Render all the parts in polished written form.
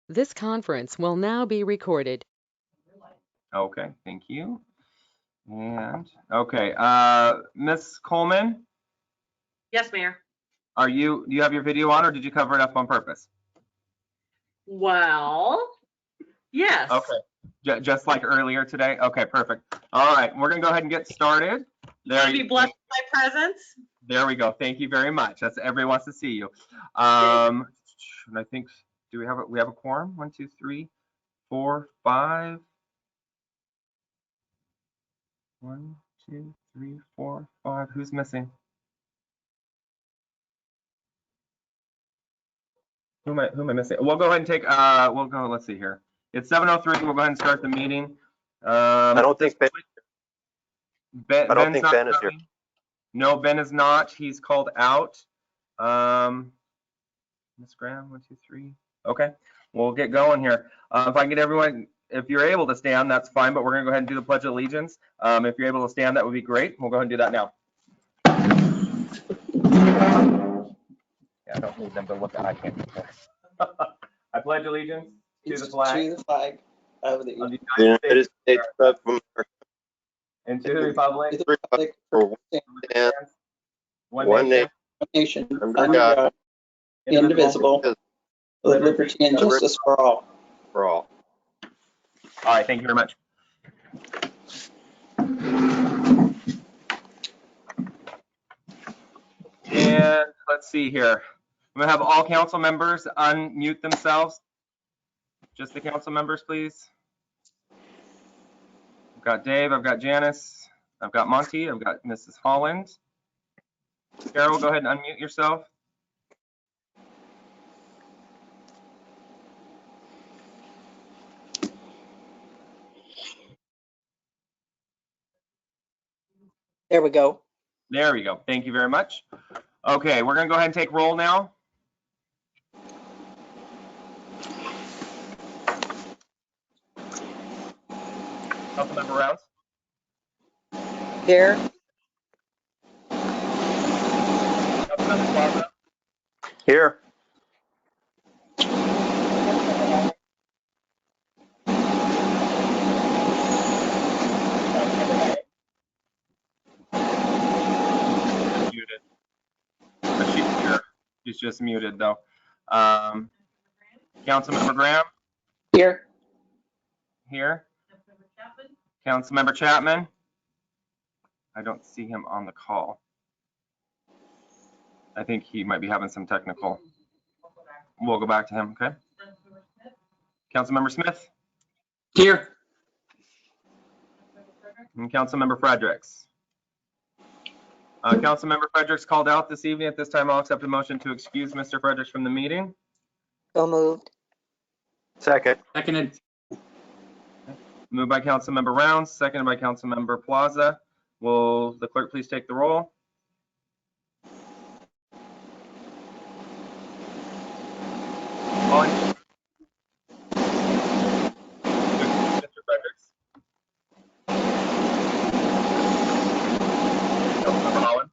This conference will now be recorded. Okay, thank you. And okay, Miss Coleman, Yes, Mayor. do you have your video on, or did you cover it up on purpose? Well, yes. Okay, just like earlier today. Okay, perfect. All right, we're gonna go ahead and get started. There you be blessed with my presence. There we go. Thank you very much. Everybody wants to see you. And I think we have a quorum? 1, 2, 3, 4, 5. 1, 2, 3, 4, 5. Who's missing? Who am I missing? We'll go ahead and take, let's see here. It's 7:03. We'll go ahead and start the meeting. I don't think Ben is here. No, Ben is not. He's called out. Miss Graham, 1, 2, 3. Okay, we'll get going here. If I can get everyone, if you're able to stand, that's fine, but we're gonna go ahead and do the Pledge of Allegiance. If you're able to stand, that would be great. We'll go ahead and do that now. Yeah, I don't need them to look at. I can't do that. I pledge allegiance to the flag of the United States of America and to the republic for one nation, under God, indivisible, with liberty and justice for all. All right, thank you very much. And let's see here. I'm gonna have all council members unmute themselves. Just the council members, please. I've got Dave, I've got Janice, I've got Monty, I've got Mrs. Holland. Carol, go ahead and unmute yourself. There we go. There we go. Thank you very much. Okay, we're gonna go ahead and take roll now. Councilmember Rounds. Here. Councilmember Plaza. Here. Muted. But she's here. She's just muted though. Councilmember Graham. Here. Here. Councilmember Chapman. I don't see him on the call. I think he might be having some technical. We'll go back to him, okay? Councilmember Smith. Here. And Councilmember Fredericks. Councilmember Fredericks called out this evening. At this time, I'll accept a motion to excuse Mr. Fredericks from the meeting. So moved. Seconded. Moved by Councilmember Rounds, seconded by Councilmember Plaza. Will the clerk please take the roll? Mr. Fredericks. Councilmember Holland.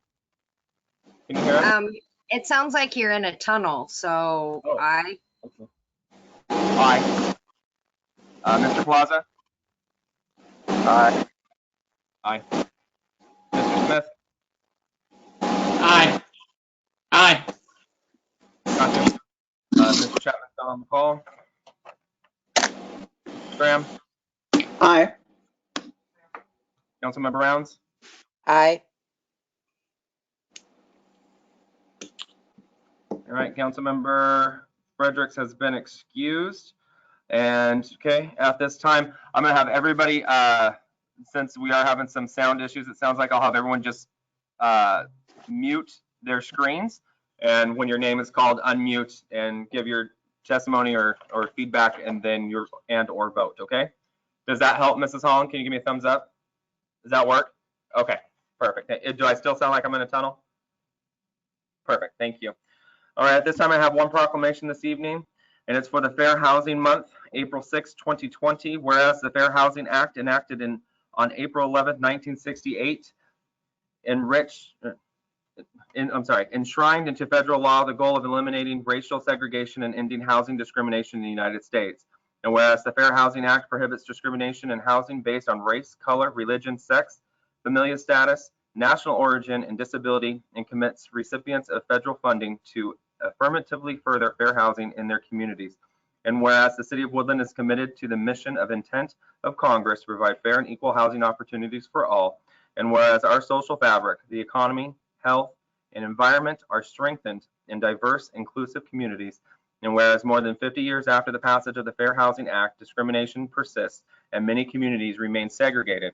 Can you hear us? It sounds like you're in a tunnel, so Oh. I. Okay. Aye. Mr. Plaza? Aye. Aye. Mr. Smith? Aye. Aye. Gotcha. Mr. Chapman still on the call. Graham? Aye. Councilmember Rounds? Aye. All right, Councilmember Fredericks has been excused. And okay, at this time, I'm gonna have everybody, since we are having some sound issues, it sounds like I'll have everyone just mute their screens. And when your name is called, unmute and give your testimony or feedback, and then or vote, okay? Does that help, Mrs. Holland? Can you give me a thumbs up? Does that work? Okay, perfect. Do I still sound like I'm in a tunnel? Perfect, thank you. All right, at this time I have one proclamation this evening, and it's for the Fair Housing Month, April 6, 2020, whereas the Fair Housing Act enacted on April 11, 1968, enshrined into federal law the goal of eliminating racial segregation and ending housing discrimination in the United States. And whereas the Fair Housing Act prohibits discrimination in housing based on race, color, religion, sex, familial status, national origin, and disability, and commits recipients of federal funding to affirmatively further fair housing in their communities. And whereas the City of Woodland is committed to the mission of intent of Congress to provide fair and equal housing opportunities for all, and whereas our social fabric, the economy, health, and environment are strengthened in diverse, inclusive communities, and whereas more than 50 years after the passage of the Fair Housing Act, discrimination persists and many communities remain segregated,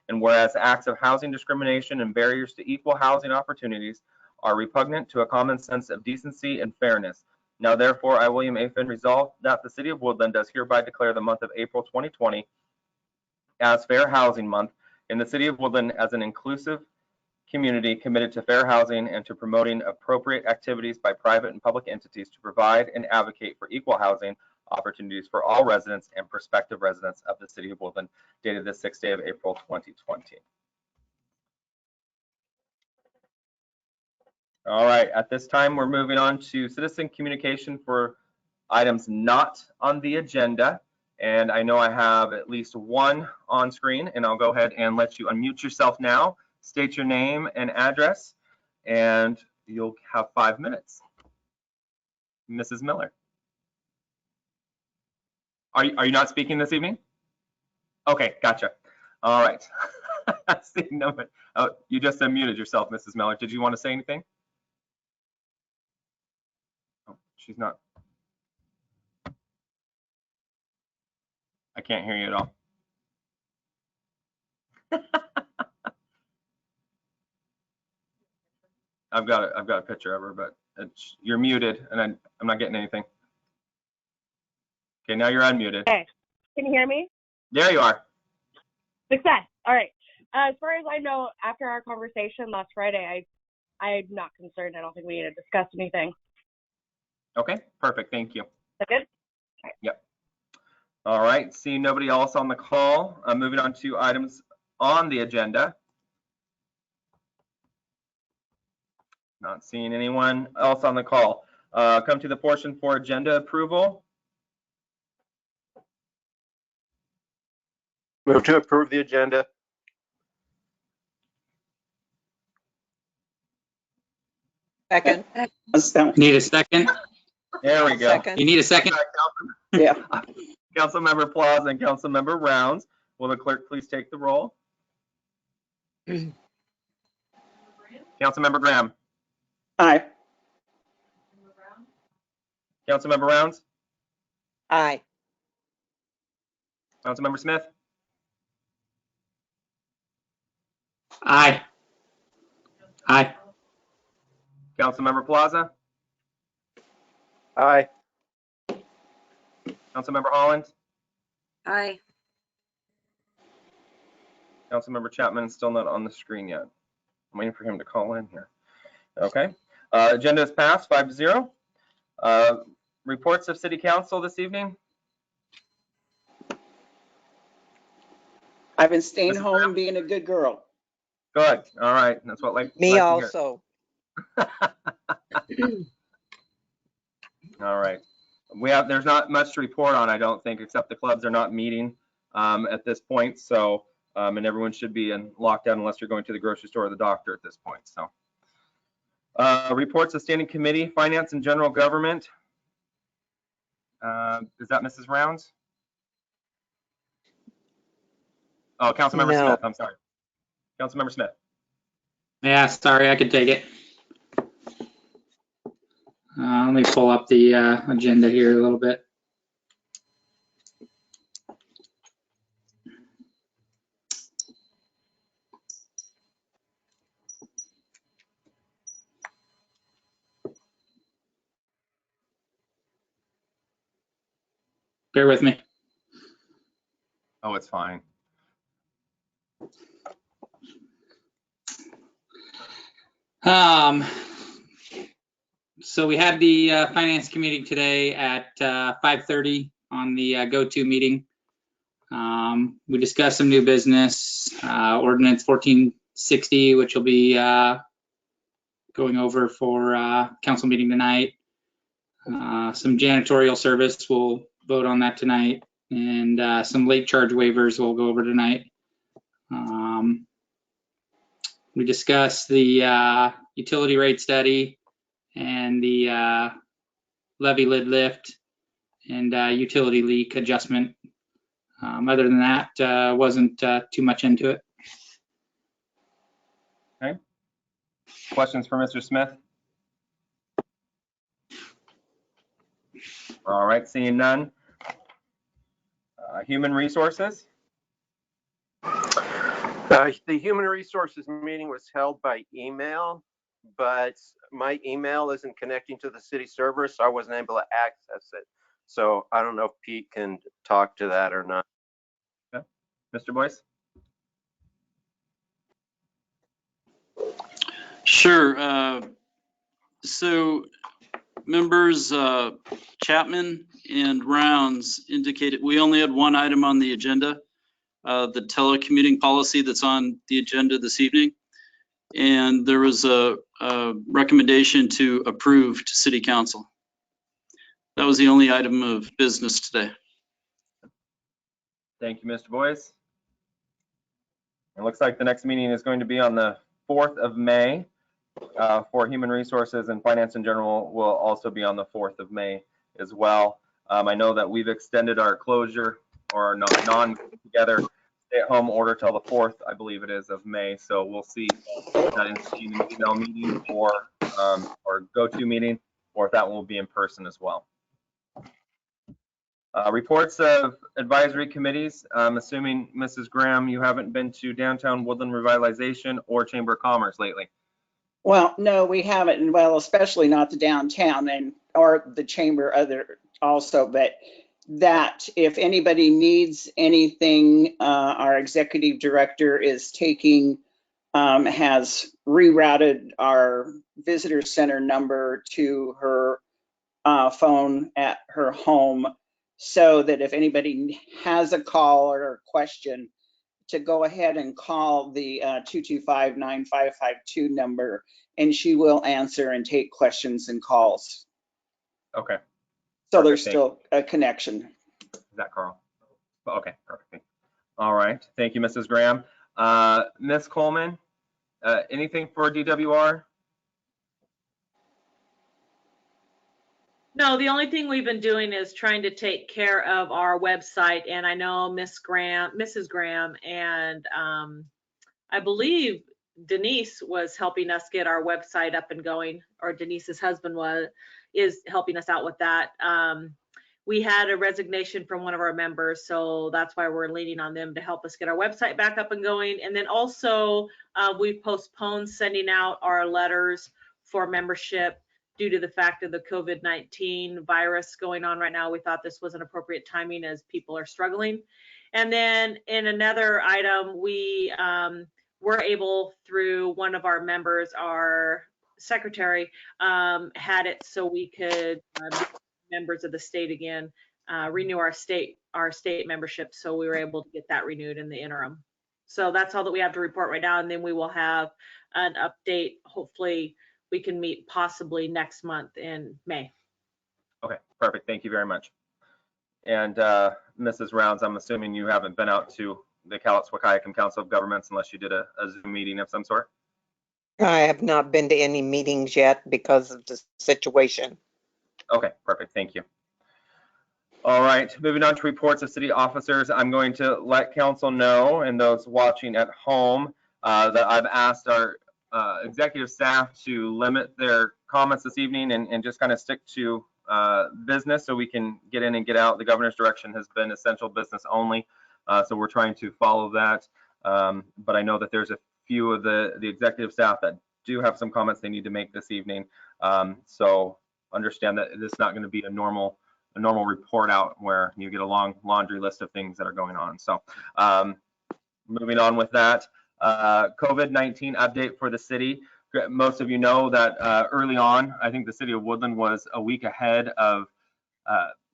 and whereas acts of housing discrimination and barriers to equal housing opportunities are repugnant to a common sense of decency and fairness. Now therefore, I, William A. Finn, resolve that the City of Woodland does hereby declare the month of April 2020 as Fair Housing Month, in the City of Woodland as an inclusive community committed to fair housing and to promoting appropriate activities by private and public entities to provide and advocate for equal housing opportunities for all residents and prospective residents of the City of Woodland, dated the 6th day of April 2020. All right, at this time, we're moving on to citizen communication for items not on the agenda. And I know I have at least one on screen, and I'll go ahead and let you unmute yourself now, state your name and address, and you'll have 5 minutes. Mrs. Miller. Are you not speaking this evening? Okay, gotcha. All right. Oh, you just unmuted yourself, Mrs. Miller. Did you want to say anything? Oh, she's not. I can't hear you at all. I've got a picture of her, but you're muted, and I'm not getting anything. Okay, now you're unmuted. Okay, can you hear me? There you are. Success. All right. As far as I know, after our conversation last Friday, I'm not concerned. I don't think we need to discuss anything. Okay, perfect. Thank you. Is that good? Okay. Yep. All right. Seeing nobody else on the call, I'm moving on to items on the agenda. Not seeing anyone else on the call. Come to the portion for agenda approval. Move to approve the agenda. Second. Need a second? There we go. You need a second? Yeah. Councilmember Plaza and Councilmember Rounds. Will the clerk please take the roll? Councilmember Graham. Aye. Councilmember Rounds. Aye. Councilmember Smith. Aye. Aye. Councilmember Plaza. Aye. Councilmember Holland. Aye. Councilmember Chapman is still not on the screen yet. I'm waiting for him to call in here. Okay. Agenda is passed 5-0. Reports of City Council this evening. I've been staying home and being a good girl. Good. All right. That's what like Me also. All right. There's not much to report on, I don't think, except the clubs are not meeting at this point. So, and everyone should be in lockdown unless you're going to the grocery store or the doctor at this point. So, reports of standing committee, finance and general government. Is that Mrs. Rounds? Oh, Councilmember No. Smith. I'm sorry. Councilmember Smith. Yeah, sorry, I could take it. Let me pull up the agenda here a little bit. Bear with me. Oh, it's fine. So we had the finance committee today at 5:30 on the go-to meeting. We discussed some new business, ordinance 1460, which will be going over for council meeting tonight. Some janitorial service, we'll vote on that tonight, and some late charge waivers we'll go over tonight. We discussed the utility rate study and the levy lid lift and utility leak adjustment. Other than that, wasn't too much into it. Okay. Questions for Mr. Smith? All right, seeing none. Human Resources? The Human Resources meeting was held by email, but my email isn't connecting to the city server, so I wasn't able to access it. So I don't know if Pete can talk to that or not. Okay. Mr. Boyce? Sure. So members Chapman and Rounds indicated we only had one item on the agenda, the telecommuting policy that's on the agenda this evening. And there was a recommendation to approve to City Council. That was the only item of business today. Thank you, Mr. Boyce. It looks like the next meeting is going to be on the 4th of May. For Human Resources and Finance in general will also be on the 4th of May as well. I know that we've extended our closure or non-together stay-at-home order till the 4th, I believe it is, of May. So we'll see if that is an email meeting or go-to meeting, or if that will be in person as well. Reports of advisory committees. I'm assuming, Mrs. Graham, you haven't been to Downtown Woodland Revitalization or Chamber of Commerce lately. Well, no, we haven't, and well, especially not the downtown or the chamber also, but that if anybody needs anything, our executive director is has rerouted our visitor center number to her phone at her home, so that if anybody has a call or a question, to go ahead and call the 225-9552 number, and she will answer and take questions and calls. Okay. So Perfect, there's still a connection. Is that Carl? Okay, perfect. All right. Thank you, Mrs. Graham. Ms. Coleman, anything for DWR? No, the only thing we've been doing is trying to take care of our website, and I know Mrs. Graham, and I believe Denise was helping us get our website up and going, or Denise's husband is helping us out with that. We had a resignation from one of our members, so that's why we're leaning on them to help us get our website back up and going. And then also we've postponed sending out our letters for membership due to the fact of the COVID-19 virus going on right now. We thought this was an appropriate timing as people are struggling. And then in another item, we were able, through one of our members, our secretary, had it so we could be members of the state again, renew our state membership. So we were able to get that renewed in the interim. So that's all that we have to report right now. And then we will have an update. Hopefully we can meet possibly next month in May. Okay, perfect. Thank you very much. And Mrs. Rounds, I'm assuming you haven't been out to the Cowlitz-Wahkiakum Council of Governments unless you did a Zoom meeting of some sort? I have not been to any meetings yet because of the situation. Okay, perfect. Thank you. All right, moving on to reports of city officers. I'm going to let council know, and those watching at home, that I've asked our executive staff to limit their comments this evening and just kind of stick to business so we can get in and get out. The governor's direction has been essential business only, so we're trying to follow that. But I know that there's a few of the executive staff that do have some comments they need to make this evening. So understand that this is not going to be a normal report out where you get a long laundry list of things that are going on. So moving on with that, COVID-19 update for the city. Most of you know that early on, I think the city of Woodland was a week ahead of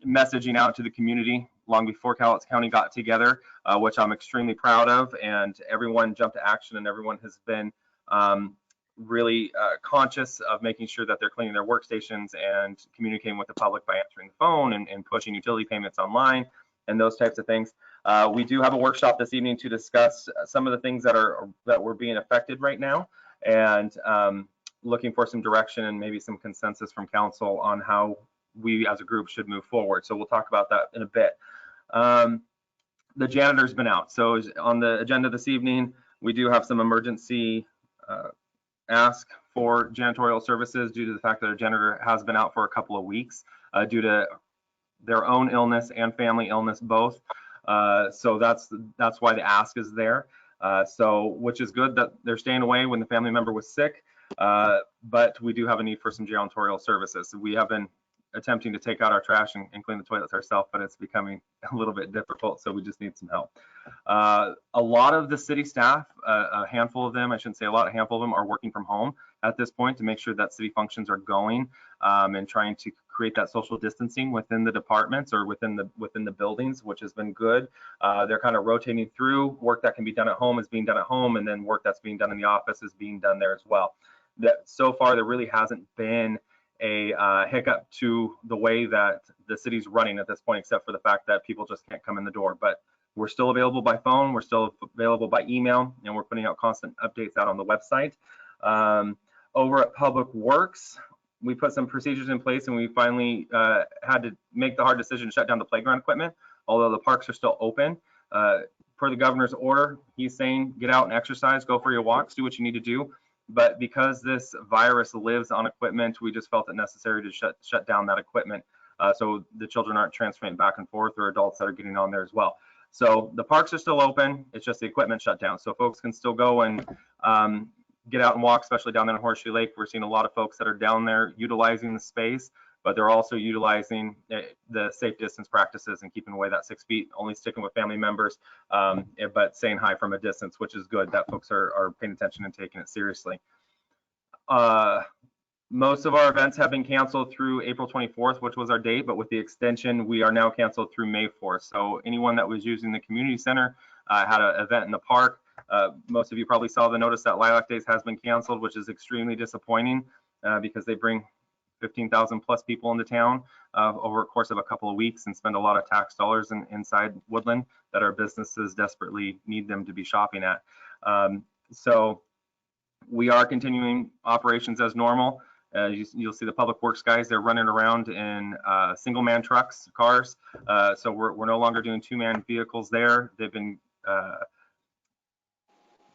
messaging out to the community long before Cowlitz County got together, which I'm extremely proud of, and everyone jumped to action and everyone has been really conscious of making sure that they're cleaning their workstations and communicating with the public by answering the phone and pushing utility payments online and those types of things. We do have a workshop this evening to discuss some of the things that were being affected right now, and looking for some direction and maybe some consensus from council on how we as a group should move forward. So we'll talk about that in a bit. The janitor's been out. So on the agenda this evening, we do have some emergency ask for janitorial services due to the fact that our janitor has been out for a couple of weeks due to their own illness and family illness both. So that's why the ask is there. So which is good that they're staying away when the family member was sick. But we do have a need for some janitorial services. We have been attempting to take out our trash and clean the toilets ourselves, but it's becoming a little bit difficult, so we just need some help. A lot of the city staff, a handful of them, I shouldn't say a lot, a handful of them are working from home at this point to make sure that city functions are going, and trying to create that social distancing within the departments or within the buildings, which has been good. They're kind of rotating through. Work that can be done at home is being done at home, and then work that's being done in the office is being done there as well. That so far there really hasn't been a hiccup to the way that the city's running at this point, except for the fact that people just can't come in the door. But we're still available by phone, we're still available by email, and we're putting out constant updates out on the website. Over at Public Works, we put some procedures in place, and we finally had to make the hard decision to shut down the playground equipment, although the parks are still open. Per the governor's order, he's saying get out and exercise, go for your walks, do what you need to do. But because this virus lives on equipment, we just felt it necessary to shut down that equipment, so the children aren't transferring back and forth, or adults that are getting on there as well. So the parks are still open, it's just the equipment shut down. So folks can still go and get out and walk, especially down there in Horseshoe Lake. We're seeing a lot of folks that are down there utilizing the space, but they're also utilizing the safe distance practices and keeping away that 6 feet, only sticking with family members, but saying hi from a distance, which is good that folks are paying attention and taking it seriously. Most of our events have been canceled through April 24th, which was our date, but with the extension, we are now canceled through May 4th. So anyone that was using the community center had an event in the park. Most of you probably saw the notice that Lilac Days has been canceled, which is extremely disappointing because they bring 15,000 plus people into town over a course of a couple of weeks and spend a lot of tax dollars inside Woodland that our businesses desperately need them to be shopping at. So we are continuing operations as normal. You'll see the Public Works guys, they're running around in single-man trucks, cars. So we're no longer doing two-man vehicles there. They've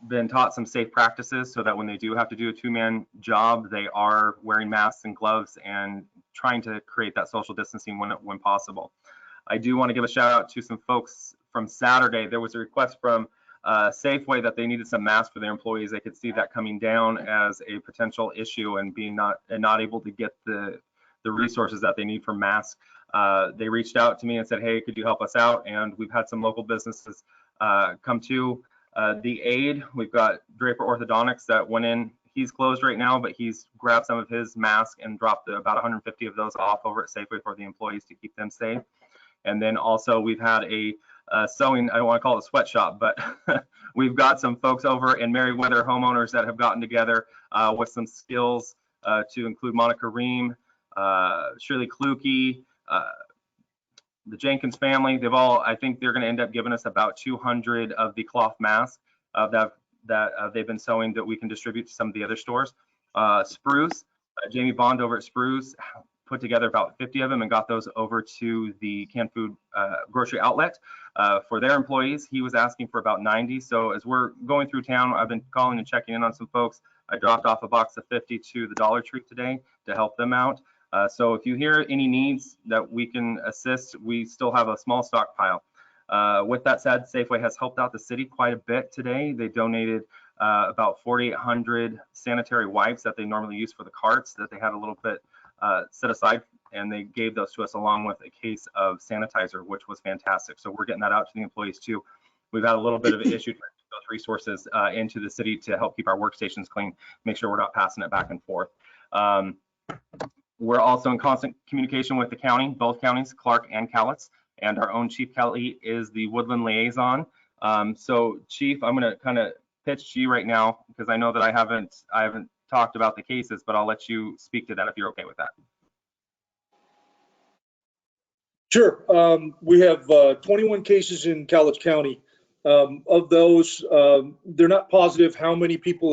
been taught some safe practices so that when they do have to do a two-man job, they are wearing masks and gloves and trying to create that social distancing when possible. I do want to give a shout out to some folks from Saturday. There was a request from Safeway that they needed some masks for their employees. They could see that coming down as a potential issue and being not able to get the resources that they need for masks. They reached out to me and said, hey, could you help us out? And we've had some local businesses come to the aid. We've got Draper Orthodontics that went in. He's closed right now, but he's grabbed some of his masks and dropped about 150 of those off over at Safeway for the employees to keep them safe. And then also we've had a sewing, I don't want to call it a sweatshop, but we've got some folks over in Merriweather, homeowners that have gotten together with some skills to include Monica Ream, Shirley Kluge, the Jenkins family. They've all, I think they're going to end up giving us about 200 of the cloth masks that they've been sewing that we can distribute to some of the other stores. Spruce, Jamie Bond over at Spruce put together about 50 of them and got those over to the canned food grocery outlet for their employees. He was asking for about 90. So as we're going through town, I've been calling and checking in on some folks. I dropped off a box of 50 to the Dollar Tree today to help them out. So if you hear any needs that we can assist, we still have a small stockpile. With that said, Safeway has helped out the city quite a bit today. They donated about 4,800 sanitary wipes that they normally use for the carts that they had a little bit set aside, and they gave those to us along with a case of sanitizer, which was fantastic. So we're getting that out to the employees too. We've had a little bit of an issue to get those resources into the city to help keep our workstations clean, make sure we're not passing it back and forth. We're also in constant communication with the county, both counties, Clark and Cowlitz, and our own Chief Kelly is the Woodland liaison. So Chief, I'm going to kind of pitch to you right now because I know that I haven't talked about the cases, but I'll let you speak to that if you're okay with that. Sure. We have 21 cases in Cowlitz County. Of those, they're not positive how many people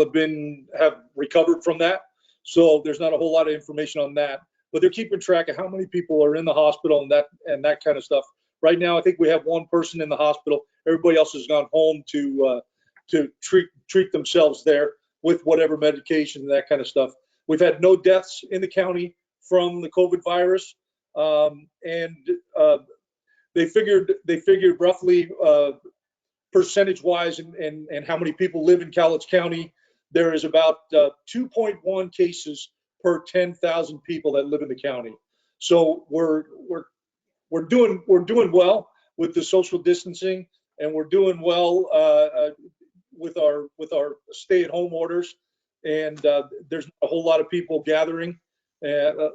have recovered from that. So there's not a whole lot of information on that, but they're keeping track of how many people are in the hospital and that kind of stuff. Right now, I think we have one person in the hospital. Everybody else has gone home to treat themselves there with whatever medication and that kind of stuff. We've had no deaths in the county from the COVID virus. They figured roughly percentage-wise and how many people live in Cowlitz County. There is about 2.1 cases per 10,000 people that live in the county. So we're doing well with the social distancing, and we're doing well with our stay-at-home orders. And there's a whole lot of people gathering,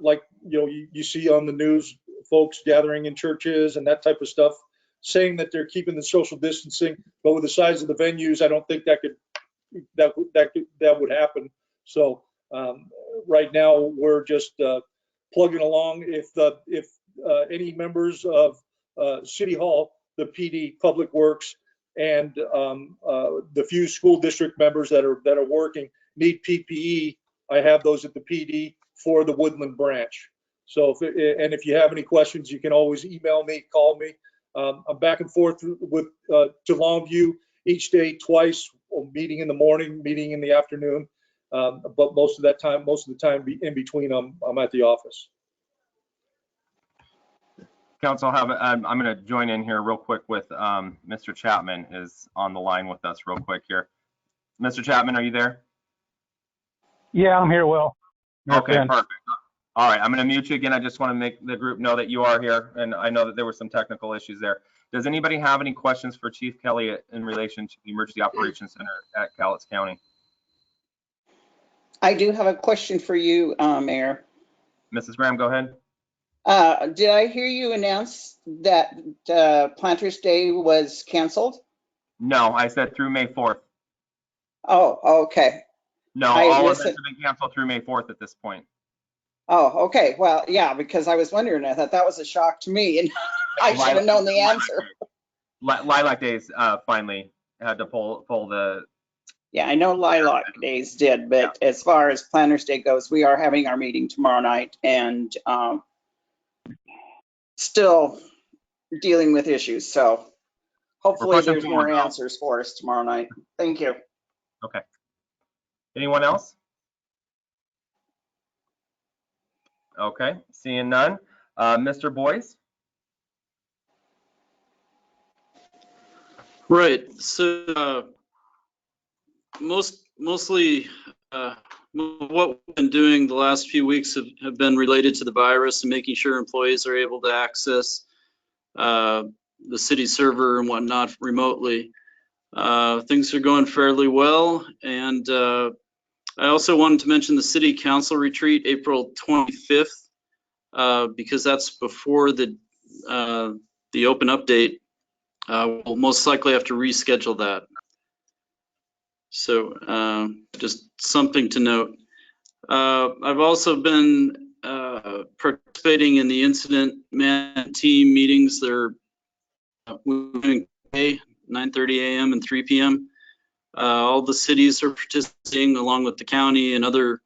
like you see on the news, folks gathering in churches and that type of stuff, saying that they're keeping the social distancing. But with the size of the venues, I don't think that would happen. So right now we're just plugging along. If any members of City Hall, the PD, Public Works, and the few school district members that are working need PPE, I have those at the PD for the Woodland branch. So if you have any questions, you can always email me, call me. I'm back and forth to Longview each day, twice, meeting in the morning, meeting in the afternoon. But most of the time in between, I'm at the office. Council, I'm going to join in here real quick with Mr. Chapman is on the line with us real quick here. Mr. Chapman, are you there? Yeah, I'm here, Will. Okay, perfect. All right, I'm going to mute you again. I just want to make the group know that you are here, and I know that there were some technical issues there. Does anybody have any questions for Chief Kelly in relation to the Emergency Operations Center at Cowlitz County? I do have a question for you, Mayor. Mrs. Graham, go ahead. Did I hear you announce that Planters Day was canceled? No, I said through May 4th. Oh, okay. No, all events have been canceled through May 4th at this point. Oh, okay. Well, yeah, because I was wondering. I thought that was a shock to me, and I should have known the answer. Lilac Days finally had to pull the. Yeah, I know Lilac Days did, but yeah. As far as Planners Day goes, we are having our meeting tomorrow night, and still dealing with issues. So hopefully there's more answers for us tomorrow night. Thank you. Okay. Anyone else? Okay, seeing none. Mr. Boyce? Right, so mostly what we've been doing the last few weeks have been related to the virus and making sure employees are able to access the city server and whatnot remotely. Things are going fairly well, and I also wanted to mention the City Council retreat, April 25th, because that's before the open update. We'll most likely have to reschedule that. So just something to note. I've also been participating in the incident management team meetings. They're moving today, 9:30 a.m. and 3 p.m. All the cities are participating along with the county and other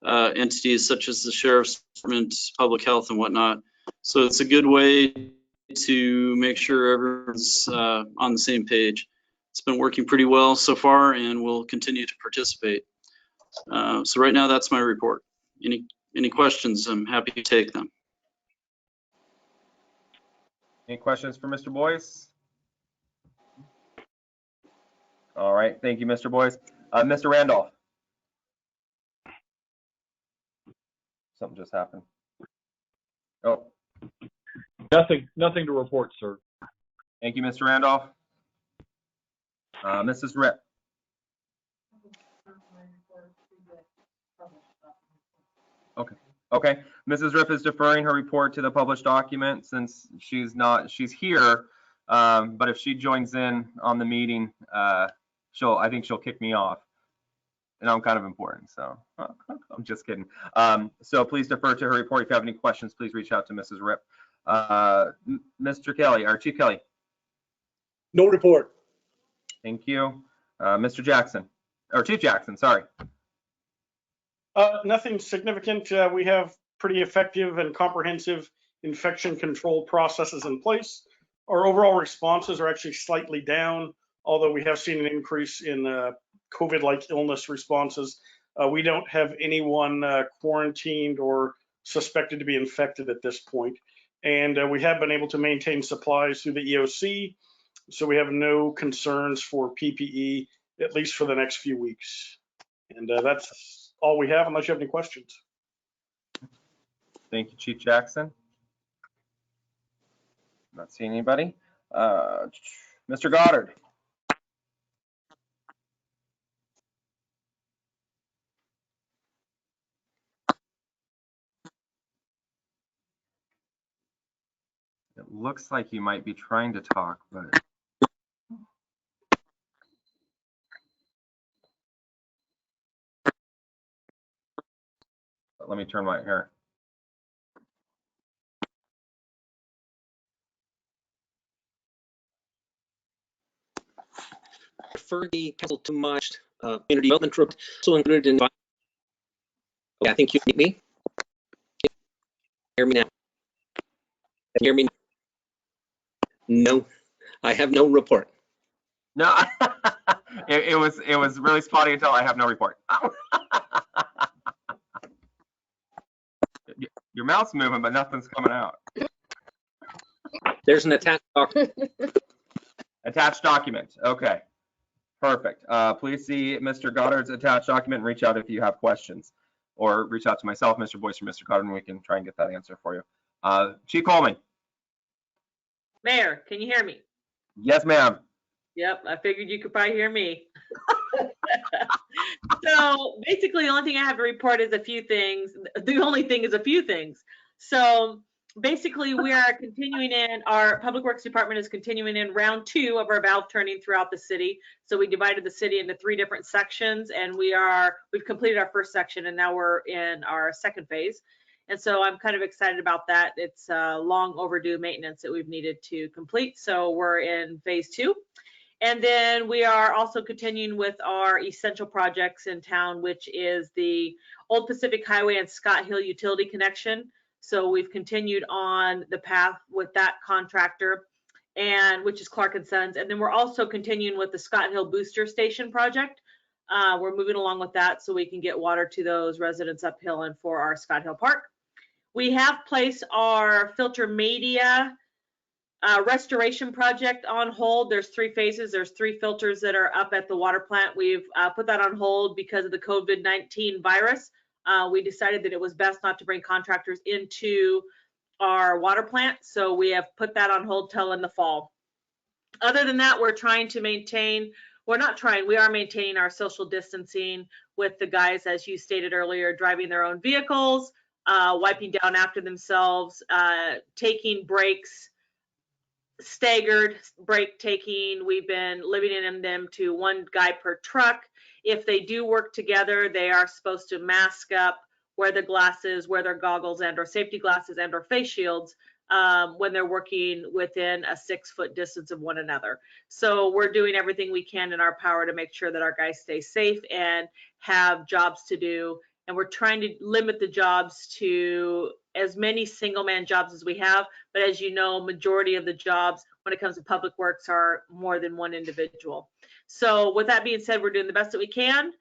entities such as the Sheriff's Department, Public Health, and whatnot. So it's a good way to make sure everyone's on the same page. It's been working pretty well so far, and we'll continue to participate. So right now, that's my report. Any questions? I'm happy to take them. Any questions for Mr. Boyce? All right, thank you, Mr. Boyce. Mr. Randolph. Something just happened. Oh. Nothing to report, sir. Thank you, Mr. Randolph. Mrs. Rip. Okay. Mrs. Rip is deferring her report to the published document since she's here, but if she joins in on the meeting, I think she'll kick me off. and I'm kind of important, so I'm just kidding. So please defer to her report. If you have any questions, please reach out to Mrs. Rip. Mr. Kelly, or Chief Kelly. No report. Thank you. Mr. Jackson, or Chief Jackson, sorry. Nothing significant. We have pretty effective and comprehensive infection control processes in place. Our overall responses are actually slightly down, although we have seen an increase in COVID-like illness responses. We don't have anyone quarantined or suspected to be infected at this point. And we have been able to maintain supplies through the EOC, so we have no concerns for PPE, at least for the next few weeks. And that's all we have, unless you have any questions. Thank you, Chief Jackson. Not seeing anybody. Mr. Goddard. It looks like you might be trying to talk, but. Let me turn my hair. Refer the council too much community development group so included in. Okay, I think you need me. Can you hear me now? Can you hear me? No, I have no report. No, it was really spotty until I have no report. Your mouth's moving, but nothing's coming out. There's an attached document. Attached document. Okay. Perfect. Please see Mr. Goddard's attached document and reach out if you have questions, or reach out to myself, Mr. Boyce, or Mr. Goddard, and we can try and get that answer for you. Chief Coleman. Mayor, can you hear me? Yes, ma'am. Yep, I figured you could probably hear me. So basically, the only thing I have to report is a few things. The only thing is a few things. So basically, we are continuing in, our Public Works Department is continuing in round 2 of our valve turning throughout the city. So we divided the city into 3 different sections, and we've completed our first section, and now we're in our second phase. And so I'm kind of excited about that. It's long overdue maintenance that we've needed to complete. So we're in phase 2. And then we are also continuing with our essential projects in town, which is the Old Pacific Highway and Scott Hill utility connection. So we've continued on the path with that contractor, and which is Clark & Sons. And then we're also continuing with the Scott Hill Booster Station project. We're moving along with that so we can get water to those residents uphill and for our Scott Hill Park. We have placed our filter media restoration project on hold. There's 3 phases. There's 3 filters that are up at the water plant. We've put that on hold because of the COVID-19 virus. We decided that it was best not to bring contractors into our water plant, so we have put that on hold till in the fall. Other than that, we're trying to maintain, we are maintaining our social distancing with the guys, as you stated earlier, driving their own vehicles, wiping down after themselves, taking breaks, staggered break taking. We've been limiting them to 1 guy per truck. If they do work together, they are supposed to mask up, wear their glasses, wear their goggles and or safety glasses and or face shields when they're working within a 6-foot distance of one another. So we're doing everything we can in our power to make sure that our guys stay safe and have jobs to do. And we're trying to limit the jobs to as many single man jobs as we have. But as you know, majority of the jobs when it comes to public works are more than 1 individual. So with that being said, we're doing the best that we can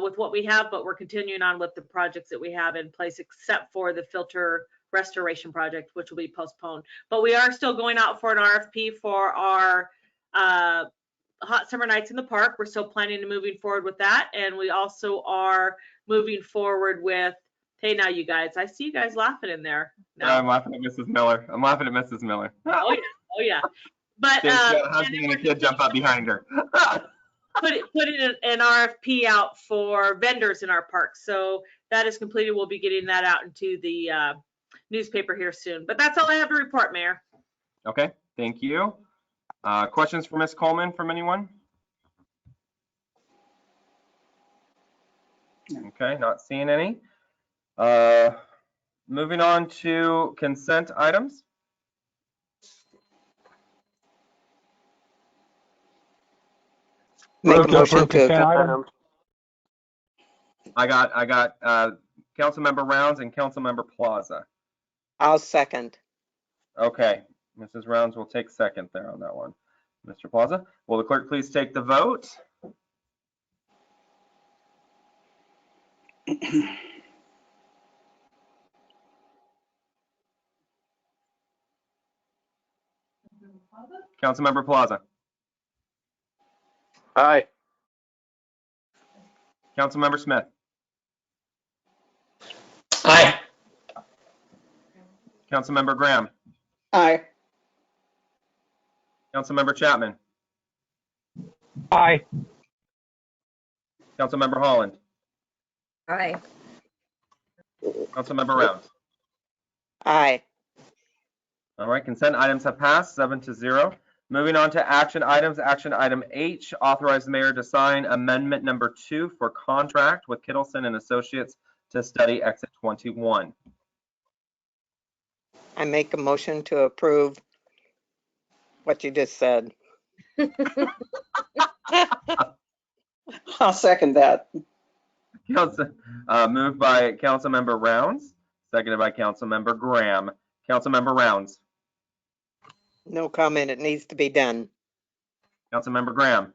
with what we have, but we're continuing on with the projects that we have in place, except for the filter restoration project, which will be postponed. But we are still going out for an RFP for our hot summer nights in the park. We're still planning to moving forward with that. And we also are moving forward with, hey, now you guys, I see you guys laughing in there. No. I'm laughing at Mrs. Miller. I'm laughing at Mrs. Miller. Oh yeah, oh yeah. But husband and a kid jump up behind her. put an RFP out for vendors in our park. So that is completed. We'll be getting that out into the newspaper here soon. But that's all I have to report, Mayor. Okay, thank you. Questions for Ms. Coleman from anyone? Okay, not seeing any. Moving on to consent items. Make a Move to motion approve to, consent item. I got Councilmember Rounds and Councilmember Plaza. I'll second. Okay, Mrs. Rounds will take second there on that one. Mr. Plaza, will the clerk please take the vote? Councilmember Plaza. Aye. Councilmember Smith. Aye. Councilmember Graham. Aye. Councilmember Chapman. Aye. Councilmember Holland. Aye. Councilmember Rounds. Aye. All right, consent items have passed 7-0. Moving on to action items. Action item H, authorize the mayor to sign amendment number 2 for contract with Kittleson and Associates to study exit 21. I make a motion to approve what you just said. I'll second that. Moved by Councilmember Rounds, seconded by Councilmember Graham. Councilmember Rounds. No comment. It needs to be done. Councilmember Graham.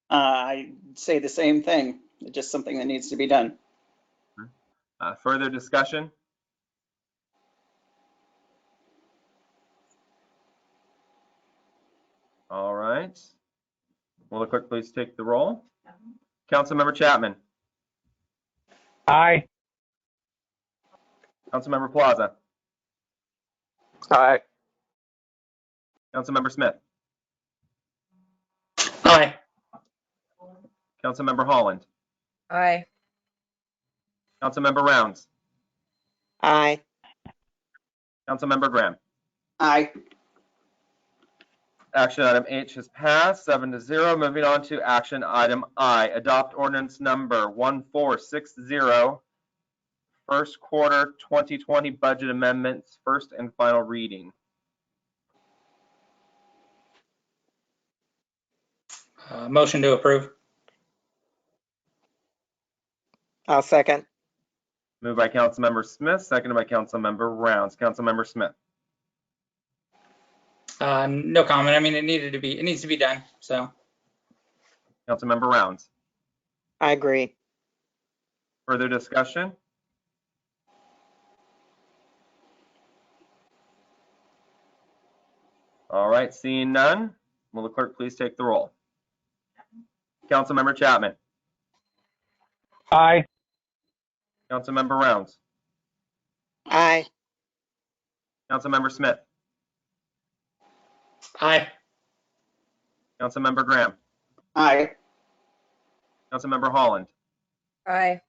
I say the same thing. It's just something that needs to be done. Further discussion? All right. Will the clerk please take the roll? Councilmember Chapman. Aye. Councilmember Plaza. Aye. Councilmember Smith. Aye. Councilmember Holland. Aye. Councilmember Rounds. Aye. Councilmember Graham. Aye. Action item H has passed 7-0. Moving on to action item I, adopt ordinance number 1460, first quarter 2020 budget amendments, first and final reading. Motion to approve. I'll second. Moved by Councilmember Smith, seconded by Councilmember Rounds. Councilmember Smith. No comment. I mean, it needs to be done. So. Councilmember Rounds. I agree. Further discussion? All right, seeing none, will the clerk please take the roll? Councilmember Chapman. Aye. Councilmember Rounds. Aye. Councilmember Smith. Aye. Councilmember Graham. Aye. Councilmember Holland. Aye.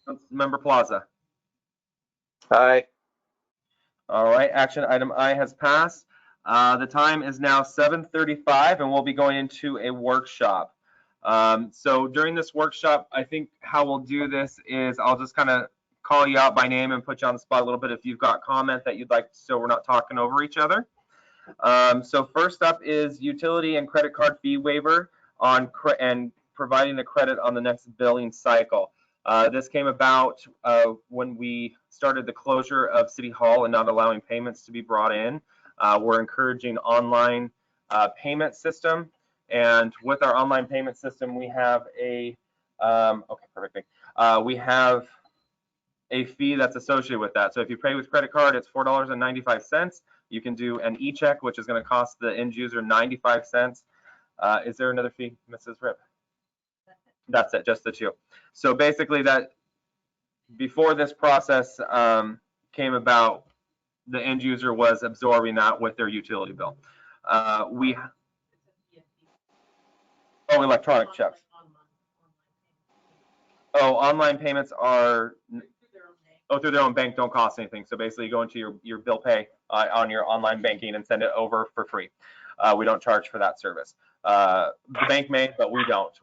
Councilmember Plaza. Aye. All right, action item I has passed. The time is now 7:35 and we'll be going into a workshop. So during this workshop, I think how we'll do this is I'll just kind of call you out by name and put you on the spot a little bit if you've got comment that you'd like, so we're not talking over each other. So first up is utility and credit card fee waiver on and providing a credit on the next billing cycle. This came about when we started the closure of City Hall and not allowing payments to be brought in. We're encouraging online payment system, and with our online payment system, we have a okay, perfect. We have a fee that's associated with that. So if you pay with credit card, it's $4.95. You can do an e-check, which is going to cost the end user 95 cents. Is there another fee, Mrs. Rip? That's it, just the two. So basically that before this process came about, the end user was absorbing that with their utility bill. Electronic checks. Online payments are through their own bank, don't cost anything. So basically you go into your bill pay on your online banking and send it over for free. We don't charge for that service. The bank may, but we don't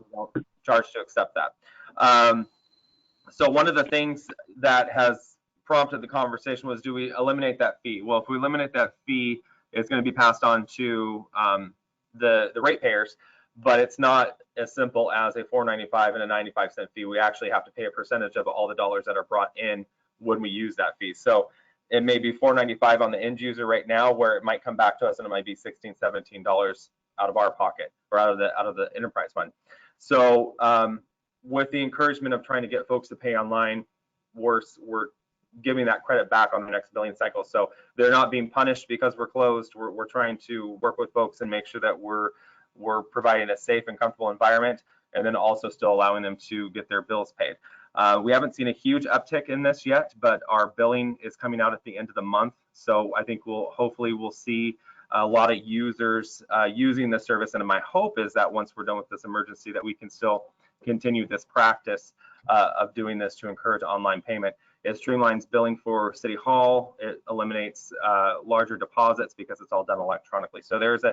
charge to accept that. So one of the things that has prompted the conversation was, do we eliminate that fee? Well, if we eliminate that fee, it's going to be passed on to the ratepayers, but it's not as simple as a $4.95 and a 95-cent fee. We actually have to pay a percentage of all the dollars that are brought in when we use that fee. So it may be $4.95 on the end user right now, where it might come back to us and it might be $16, $17 out of our pocket or out of the enterprise fund. So with the encouragement of trying to get folks to pay online, we're giving that credit back on the next billing cycle. So they're not being punished because we're closed. We're trying to work with folks and make sure that we're providing a safe and comfortable environment, and then also still allowing them to get their bills paid. We haven't seen a huge uptick in this yet, but our billing is coming out at the end of the month. So I think hopefully we'll see a lot of users using this service. And my hope is that once we're done with this emergency, that we can still continue this practice of doing this to encourage online payment. It streamlines billing for City Hall. It eliminates larger deposits because it's all done electronically. So there's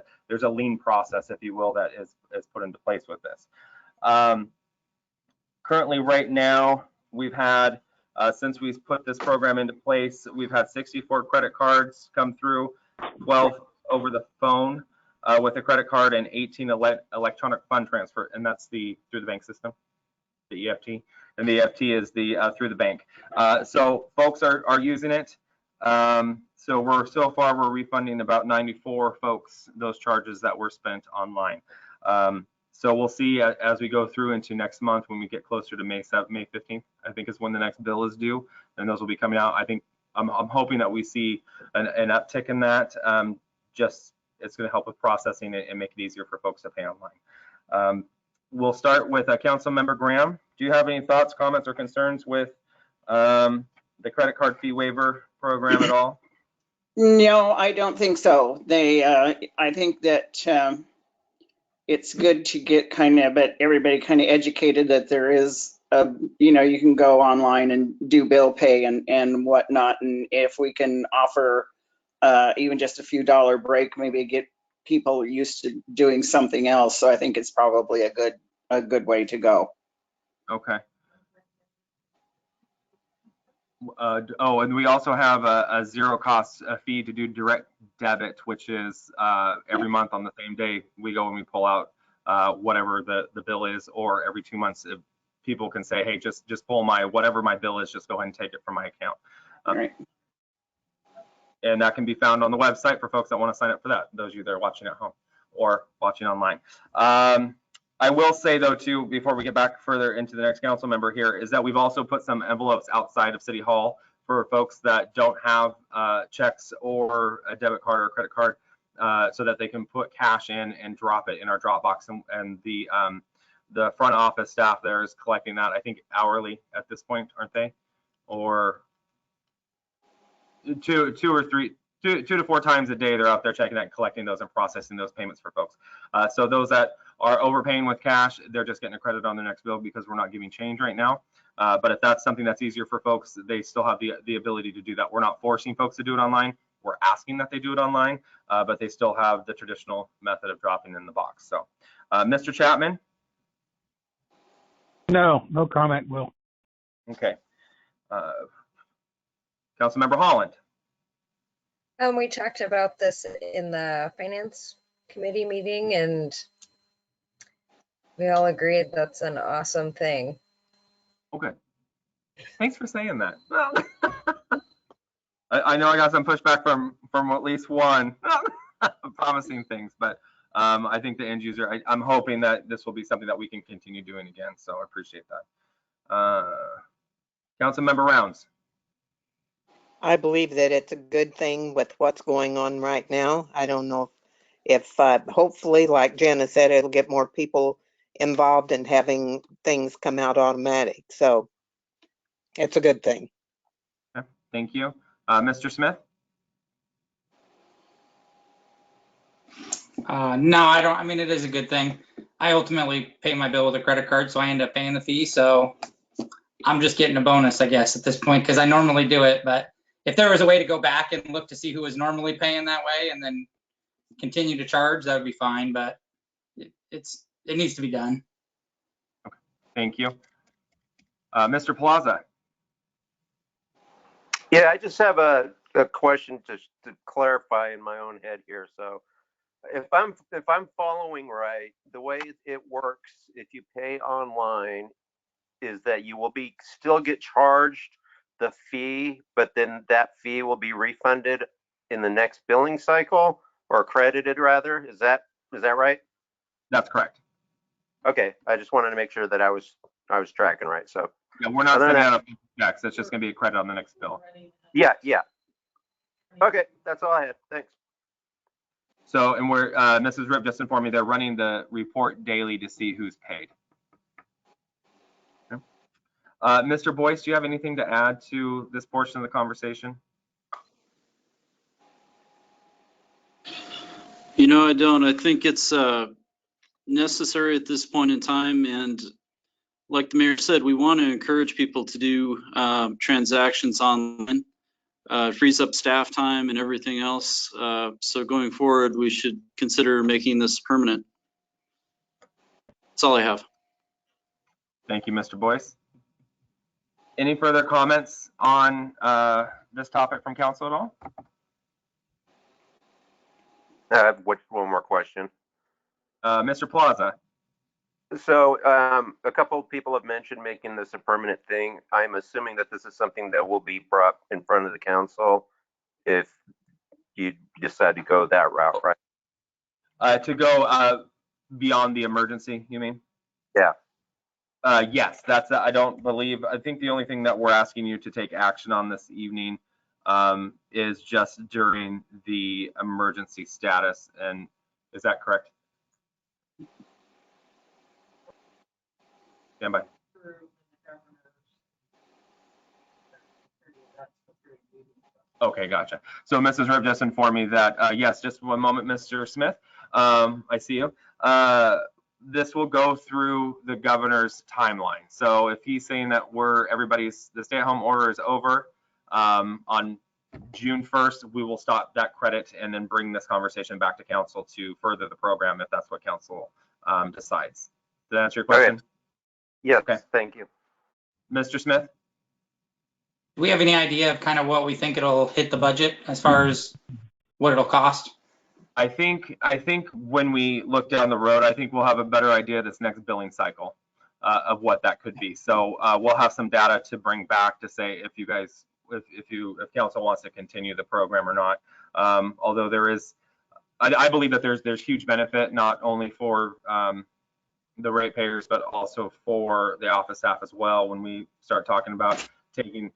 a lean process, if you will, that is put into place with this. Currently, right now, we've had, since we've put this program into place, we've had 64 credit cards come through, 12 over the phone with a credit card, and 18 electronic fund transfer, and that's through the bank system, the EFT. And the EFT is through the bank. So folks are using it. So so far we're refunding about 94 folks those charges that were spent online. So we'll see as we go through into next month, when we get closer to May 15th, I think is when the next bill is due, and those will be coming out. I think I'm hoping that we see an uptick in that. Just it's going to help with processing it and make it easier for folks to pay online. We'll start with Councilmember Graham. Do you have any thoughts, comments, or concerns with the credit card fee waiver program at all? No, I don't think so. I think that it's good to get everybody kind of educated that there is you can go online and do bill pay and whatnot. And if we can offer even just a few dollar break, maybe get people used to doing something else. So I think it's probably a good way to go. Okay. And we also have a zero cost fee to do direct debit, which is every month on the same day we go and we pull out whatever the bill is, or every 2 months if people can say, hey, just pull whatever my bill is, just go ahead and take it from my account. Right. And that can be found on the website for folks that want to sign up for that, those of you that are watching at home or watching online. I will say, though, too, before we get back further into the next council member here, is that we've also put some envelopes outside of City Hall for folks that don't have checks or a debit card or a credit card, so that they can put cash in and drop it in our drop box. And the front office staff there is collecting that, I think, hourly at this point, aren't they? Or two to four times a day, they're out there checking that and collecting those and processing those payments for folks. So those that are overpaying with cash, they're just getting a credit on their next bill because we're not giving change right now. But if that's something that's easier for folks, they still have the ability to do that. We're not forcing folks to do it online. We're asking that they do it online, but they still have the traditional method of dropping in the box. So, Mr. Chapman? No comment, Will. Okay. Councilmember Holland? We talked about this in the Finance Committee meeting, and we all agreed that's an awesome thing. Okay. Thanks for saying that. Well, I know I got some pushback from at least one promising things, but I think the end user, I'm hoping that this will be something that we can continue doing again. So I appreciate that. Councilmember Rounds. I believe that it's a good thing with what's going on right now. I don't know if hopefully, like Jenna said, it'll get more people involved in having things come out automatic. So it's a good thing. Okay, thank you. Mr. Smith? No, I don't. I mean, it is a good thing. I ultimately pay my bill with a credit card, so I end up paying the fee. So I'm just getting a bonus, I guess, at this point, because I normally do it. But if there was a way to go back and look to see who was normally paying that way and then continue to charge, that would be fine. But it needs to be done. Okay, thank you. Mr. Plaza. Yeah, I just have a question to clarify in my own head here. So if I'm following right, the way it works, if you pay online, is that you will still get charged the fee, but then that fee will be refunded in the next billing cycle, or credited rather. Is that right? That's correct. Okay, I just wanted to make sure that I was tracking right. So Yeah, we're not other than sending that, out a checks. It's just going to be a credit on the next bill. yeah. Okay, that's all I had. Thanks. So, and we're, Mrs. Rip just informed me they're running the report daily to see who's paid. Okay. Mr. Boyce, do you have anything to add to this portion of the conversation? You know, I don't. I think it's necessary at this point in time. And like the mayor said, we want to encourage people to do transactions online. Frees up staff time and everything else. So going forward, we should consider making this permanent. That's all I have. Thank you, Mr. Boyce. Any further comments on this topic from council at all? I have one more question. Mr. Plaza. So a couple of people have mentioned making this a permanent thing. I'm assuming that this is something that will be brought in front of the council if you decide to go that route, right? To go beyond the emergency, you mean? Yeah. Yes, that's, I think the only thing that we're asking you to take action on this evening is just during the emergency status. And is that correct? Stand by. Okay, gotcha. So Mrs. Rip just informed me that, yes, just one moment, Mr. Smith. I see you. This will go through the governor's timeline. So if he's saying that the stay-at-home order is over on June 1st, we will stop that credit and then bring this conversation back to council to further the program if that's what council decides. Did that answer your question? Okay. Yes, okay. Thank you. Mr. Smith? Do we have any idea of kind of what we think it'll hit the budget as far as what it'll cost? I think when we look down the road, I think we'll have a better idea this next billing cycle of what that could be. So we'll have some data to bring back to say if council wants to continue the program or not. Although there is, I believe that there's huge benefit not only for the ratepayers but also for the office staff as well. When we start talking about taking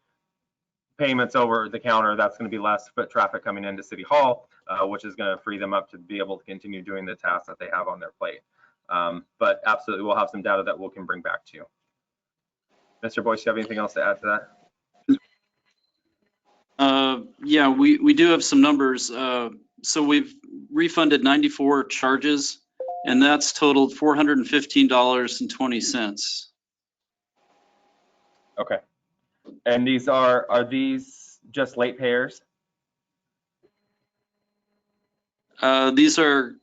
payments over the counter, that's going to be less foot traffic coming into City Hall, which is going to free them up to be able to continue doing the tasks that they have on their plate. But absolutely, we'll have some data that we can bring back to you. Mr. Boyce, do you have anything else to add to that? Yeah, we do have some numbers. So we've refunded 94 charges, and that's totaled $415.20. Okay. And these are these just late payers? These are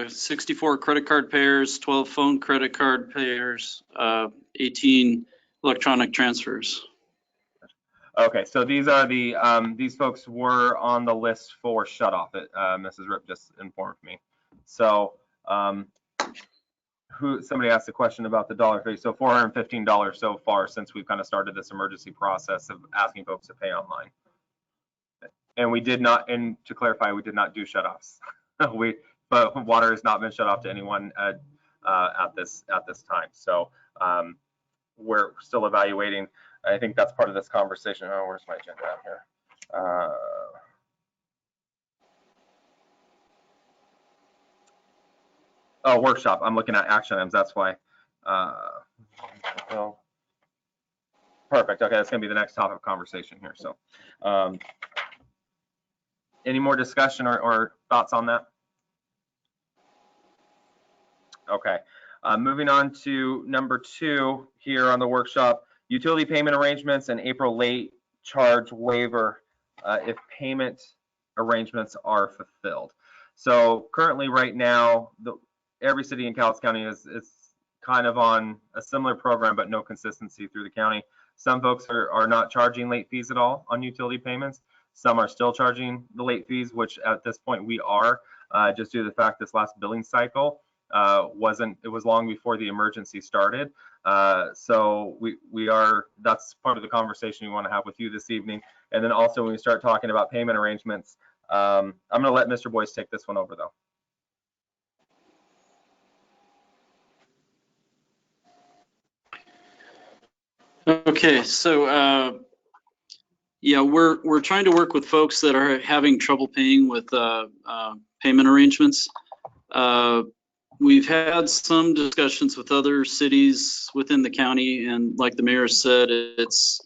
64 credit card payers, 12 phone credit card payers, 18 electronic transfers. Okay, so these are the these folks were on the list for shut off. Mrs. Rip just informed me. So somebody asked a question about the dollar fee. So $415 so far since we've kind of started this emergency process of asking folks to pay online. And we did not, and to clarify, we did not do shutoffs. But water has not been shut off to anyone at this time. So we're still evaluating. I think that's part of this conversation. Oh, where's my agenda out here? Oh, workshop. I'm looking at action items. That's why. Perfect. Okay, that's going to be the next topic of conversation here. So, any more discussion or thoughts on that? Okay. Moving on to number 2 here on the workshop, utility payment arrangements and April late charge waiver if payment arrangements are fulfilled. So currently right now, every city in Cowlitz County is kind of on a similar program, but no consistency through the county. Some folks are not charging late fees at all on utility payments. Some are still charging the late fees, which at this point we are, just due to the fact this last billing cycle it was long before the emergency started. So we are, that's part of the conversation we want to have with you this evening. And then also when we start talking about payment arrangements, I'm going to let Mr. Boyce take this one over though. Okay, so yeah, we're trying to work with folks that are having trouble paying with payment arrangements. We've had some discussions with other cities within the county, and like the mayor said, it's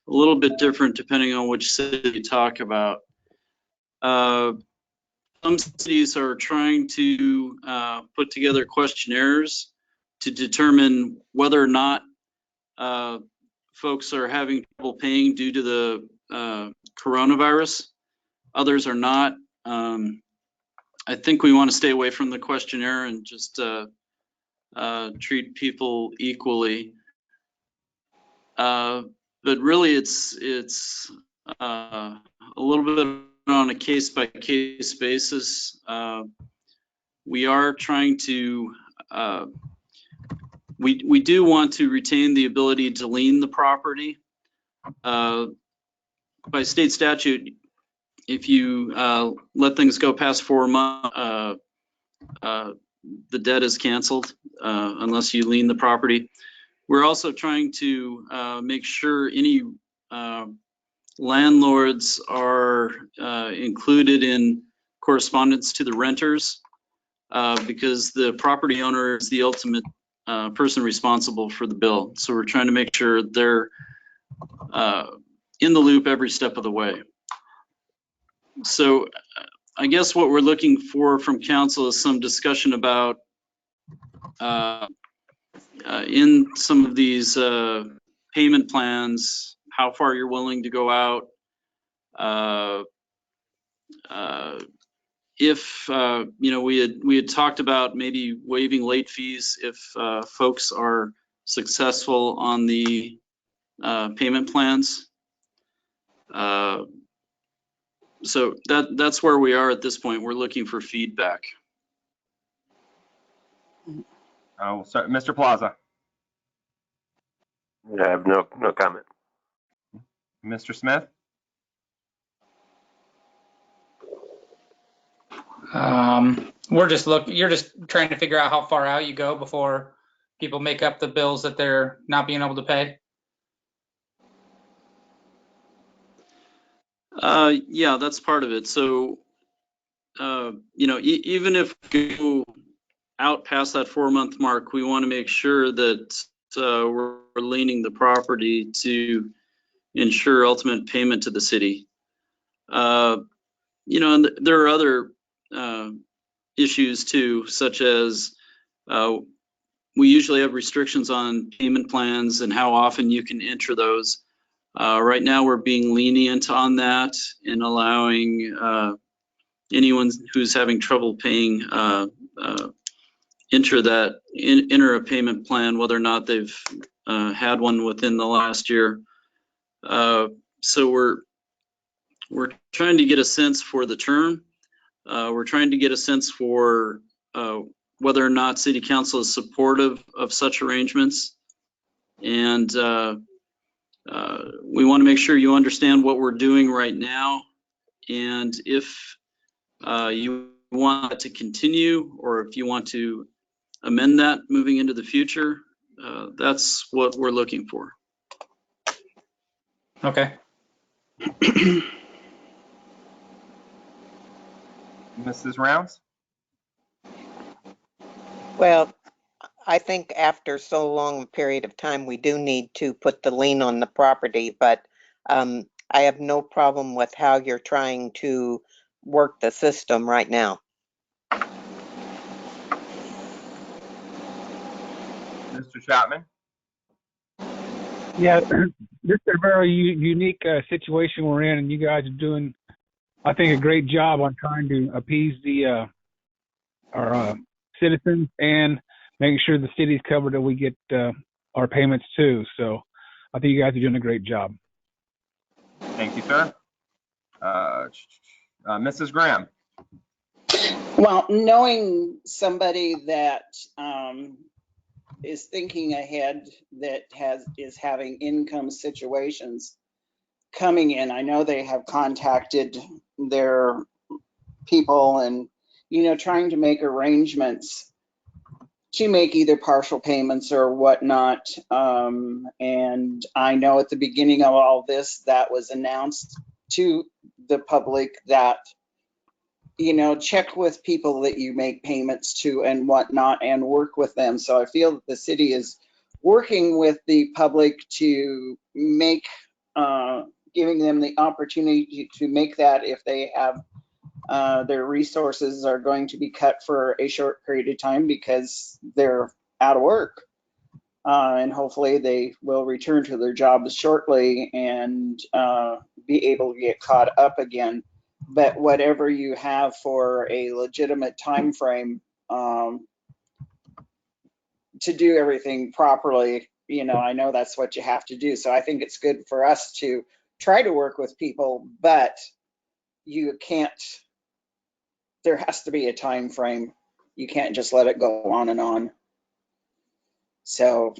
a little bit different depending on which city you talk about. Some cities are trying to put together questionnaires to determine whether or not folks are having trouble paying due to the coronavirus. Others are not. I think we want to stay away from the questionnaire and just treat people equally. But really, it's a little bit on a case-by-case basis. We are trying to. We do want to retain the ability to lien the property. By state statute, if you let things go past 4 months, the debt is canceled unless you lien the property. We're also trying to make sure any landlords are included in correspondence to the renters because the property owner is the ultimate person responsible for the bill. So we're trying to make sure they're in the loop every step of the way. So I guess what we're looking for from council is some discussion about in some of these payment plans, how far you're willing to go out. If you know, we had talked about maybe waiving late fees if folks are successful on the payment plans. So that's where we are at this point. We're looking for feedback. Oh, sorry, Mr. Plaza. I have no comment. Mr. Smith. We're just you're just trying to figure out how far out you go before people make up the bills that they're not being able to pay. Yeah, that's part of it. So, you know, even if we go out past that 4-month mark, we want to make sure that we're leaning the property to ensure ultimate payment to the city. You know, and there are other issues too, such as we usually have restrictions on payment plans and how often you can enter those. Right now, we're being lenient on that and allowing anyone who's having trouble paying enter a payment plan, whether or not they've had one within the last year. So we're trying to get a sense for the term. We're trying to get a sense for whether or not City Council is supportive of such arrangements. And we want to make sure you understand what we're doing right now. And if you want it to continue, or if you want to amend that moving into the future, that's what we're looking for. Okay. Mrs. Rounds. Well, I think after so long a period of time, we do need to put the lien on the property, but I have no problem with how you're trying to work the system right now. Mr. Chapman. Yeah, this is a very unique situation we're in, and you guys are doing, I think, a great job on trying to appease our citizens and making sure the city's covered and we get our payments too. So I think you guys are doing a great job. Thank you, sir. Mrs. Graham. Well, knowing somebody that is thinking ahead, that is having income situations coming in, I know they have contacted their people and, you know, trying to make arrangements to make either partial payments or whatnot. And I know at the beginning of all this, that was announced to the public that, you know, check with people that you make payments to and whatnot and work with them. So I feel that the city is working with the public to make, giving them the opportunity to make that if they have their resources are going to be cut for a short period of time because they're out of work. And hopefully they will return to their jobs shortly and be able to get caught up again. But whatever you have for a legitimate time frame to do everything properly, you know, I know that's what you have to do. So I think it's good for us to try to work with people, but you can't, there has to be a time frame. You can't just let it go on and on. So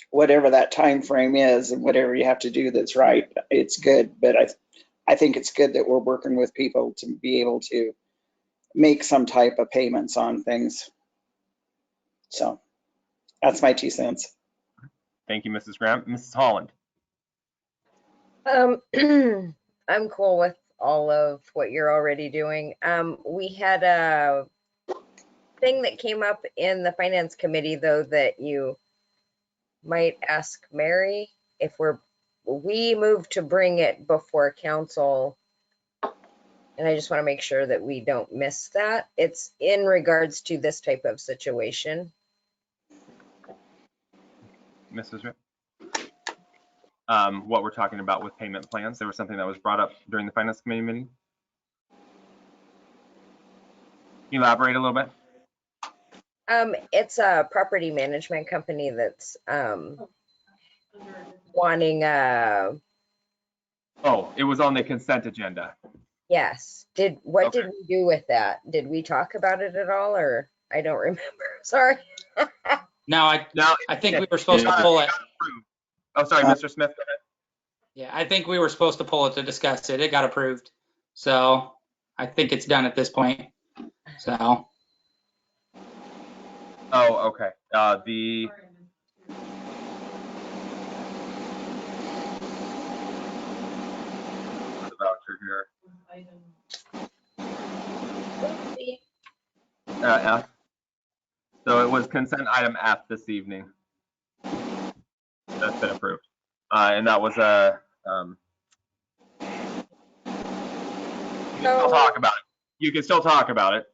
whatever that time frame is and whatever you have to do that's right, it's good. But I think it's good that we're working with people to be able to make some type of payments on things. So that's my 2 cents. Thank you, Mrs. Graham. Mrs. Holland. I'm cool with all of what you're already doing. We had a thing that came up in the finance committee though that you might ask Mary if we moved to bring it before council, and I just want to make sure that we don't miss that. It's in regards to this type of situation. Mrs. Rip. What we're talking about with payment plans, there was something that was brought up during the finance committee meeting. Can you elaborate a little bit? It's a property management company that's wanting Oh, it was on the consent agenda. yes. What did we do with that? Did we talk about it at all, or I don't remember? Sorry. No, I think we were supposed to pull it. Oh, sorry, Mr. Smith. Go ahead. Yeah, I think we were supposed to pull it to discuss it. It got approved. So I think it's done at this point. So. Oh, okay. The voucher here. F. So it was consent item F this evening. That's been approved. And that was a, you can still talk about it. You can still talk about it.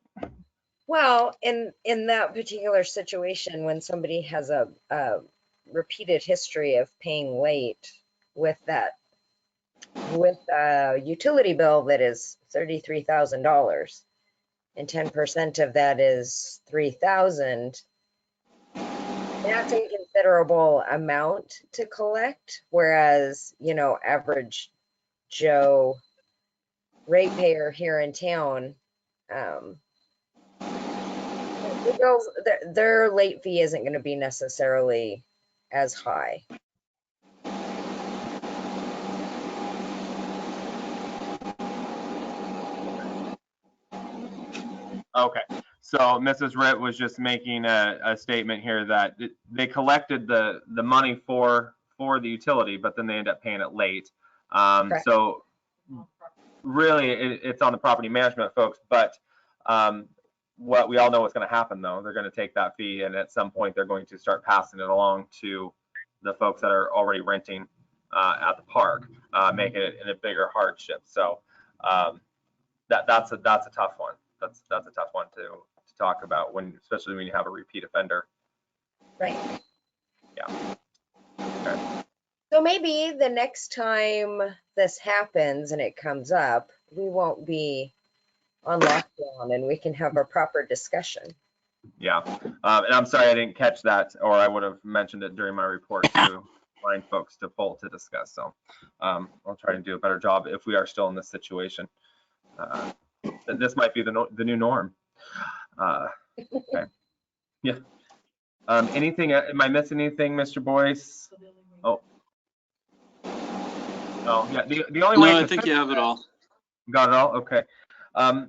Well, in that particular situation, when somebody has a repeated history of paying late with a utility bill that is $33,000 and 10% of that is $3,000, that's a considerable amount to collect. Whereas, you know, average Joe ratepayer here in town, the bills, their late fee isn't going to be necessarily as high. Okay, so Mrs. Ritt was just making a statement here that they collected the money for the utility, but then they end up paying it late. So really, it's on the property management folks, but what we all know what's going to happen though, they're going to take that fee and at some point they're going to start passing it along to the folks that are already renting at the park, making it in a bigger hardship. So that's a tough one. That's a tough one to talk about especially when you have a repeat offender. Right. Yeah. Okay. So maybe the next time this happens and it comes up, we won't be on lockdown and we can have a proper discussion. Yeah, and I'm sorry I didn't catch that, or I would have mentioned it during my report to find folks to pull to discuss. So I'll try to do a better job if we are still in this situation. This might be the new norm. Okay. Yeah. Anything? Am I missing anything, Mr. Boyce? Oh. Oh, yeah. The only way No, I to think fix you have it that- all. Got it all? Okay.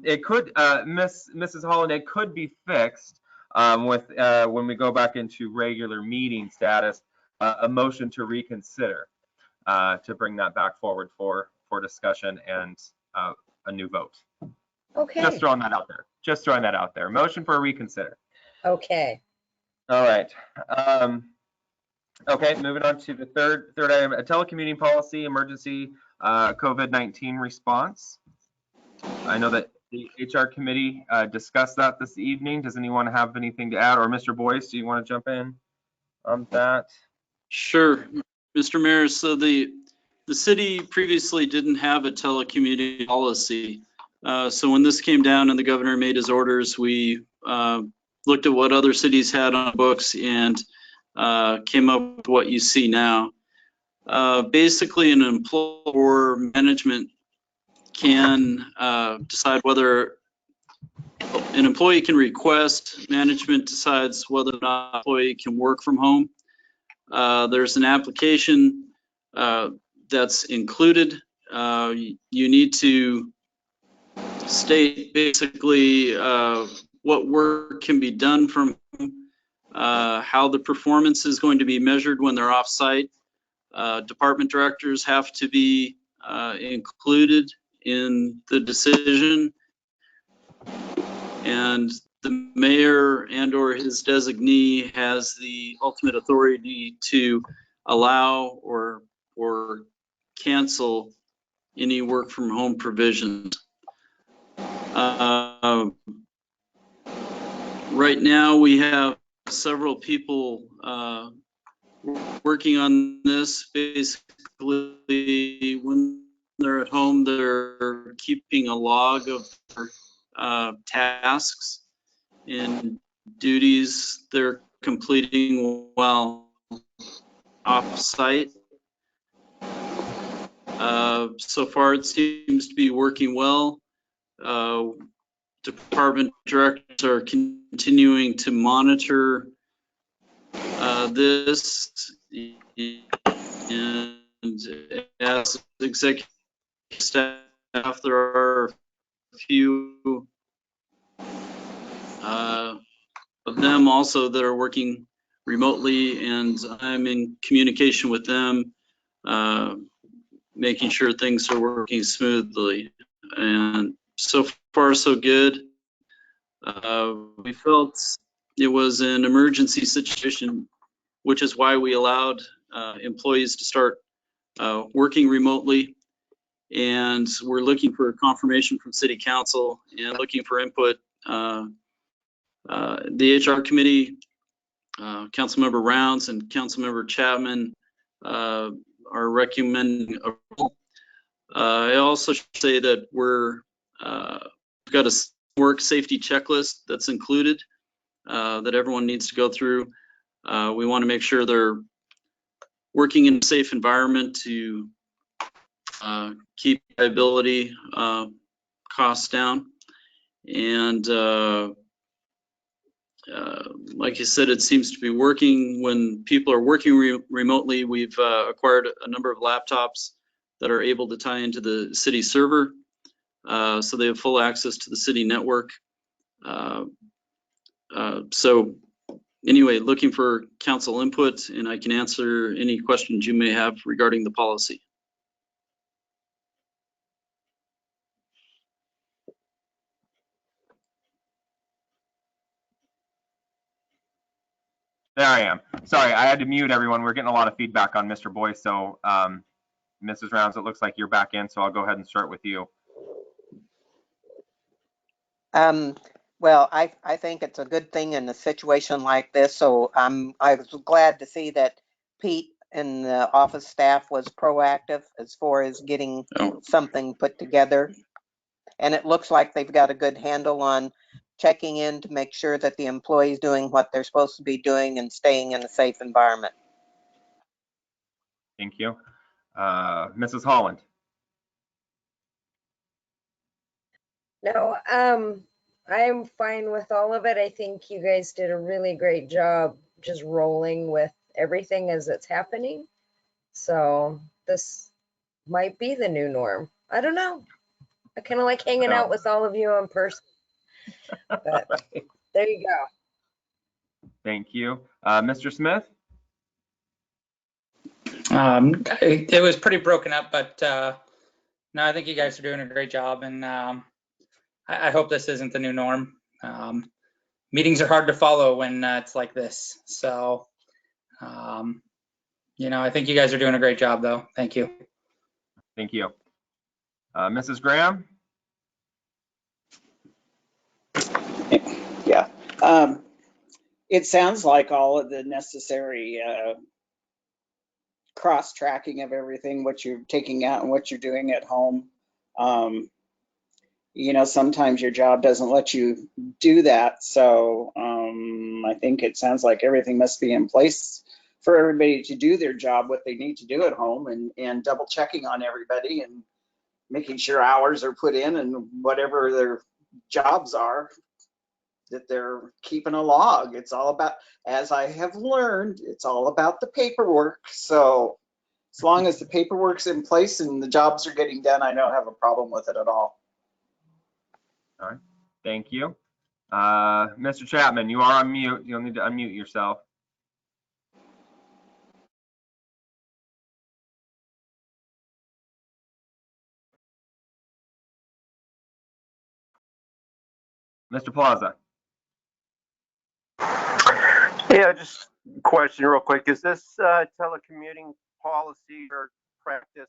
It could, Mrs. Holland, it could be fixed with when we go back into regular meeting status, a motion to reconsider to bring that back forward for discussion and a new vote. Okay. Just throwing that out there. Just throwing that out there. Motion for a reconsider. Okay. All right. Okay, moving on to the third item, a telecommuting policy, emergency COVID-19 response. I know that the HR committee discussed that this evening. Does anyone have anything to add? Or Mr. Boyce, do you want to jump in on that? Sure, Mr. Mayor. So the city previously didn't have a telecommuting policy. So when this came down and the governor made his orders, we looked at what other cities had on books and came up with what you see now. Basically, an employer or management can decide whether an employee can request, management decides whether or not an employee can work from home. There's an application that's included. You need to state basically what work can be done from how the performance is going to be measured when they're off site. Department directors have to be included in the decision, and the mayor and or his designee has the ultimate authority to allow or cancel any work from home provisions. Right now we have several people working on this. Basically, when they're at home, they're keeping a log of their tasks and duties they're completing while off-site. So far, it seems to be working well. Department directors are continuing to monitor this, and as executive staff, there are a few of them also that are working remotely, and I'm in communication with them, making sure things are working smoothly. And so far, so good. We felt it was an emergency situation, which is why we allowed employees to start working remotely. And we're looking for confirmation from City Council and looking for input. The HR committee, Councilmember Rounds and Councilmember Chapman are recommending approval. I also should say that we've got a work safety checklist that's included that everyone needs to go through. We want to make sure they're working in a safe environment to keep liability costs down. And like you said, it seems to be working. When people are working remotely, we've acquired a number of laptops that are able to tie into the city server, so they have full access to the city network. So anyway, looking for council input, and I can answer any questions you may have regarding the policy. There I am. Sorry, I had to mute everyone. We're getting a lot of feedback on Mr. Boyce. So Mrs. Rounds, it looks like you're back in, so I'll go ahead and start with you. Well, I think it's a good thing in a situation like this. So I was glad to see that Pete and the office staff was proactive as far as getting something put together. And it looks like they've got a good handle on checking in to make sure that the employee's doing what they're supposed to be doing and staying in a safe environment. Thank you. Mrs. Holland. No, I'm fine with all of it. I think you guys did a really great job just rolling with everything as it's happening. So this might be the new norm. I don't know. I kind of like hanging out with all of you in person. But there you go. Thank you. Mr. Smith? It was pretty broken up, but no, I think you guys are doing a great job, and I hope this isn't the new norm. Meetings are hard to follow when it's like this. So, I think you guys are doing a great job, though. Thank you. Thank you. Mrs. Graham? Yeah. It sounds like all of the necessary cross-tracking of everything, what you're taking out and what you're doing at home. Sometimes your job doesn't let you do that. So I think it sounds like everything must be in place for everybody to do their job, what they need to do at home, and double checking on everybody and making sure hours are put in and whatever their jobs are, that they're keeping a log. It's all about, as I have learned, it's all about the paperwork. So as long as the paperwork's in place and the jobs are getting done, I don't have a problem with it at all. All right. Thank you. Mr. Chapman, you are on mute. You'll need to unmute yourself. Mr. Plaza. Yeah, just question real quick. Is this telecommuting policy or practice,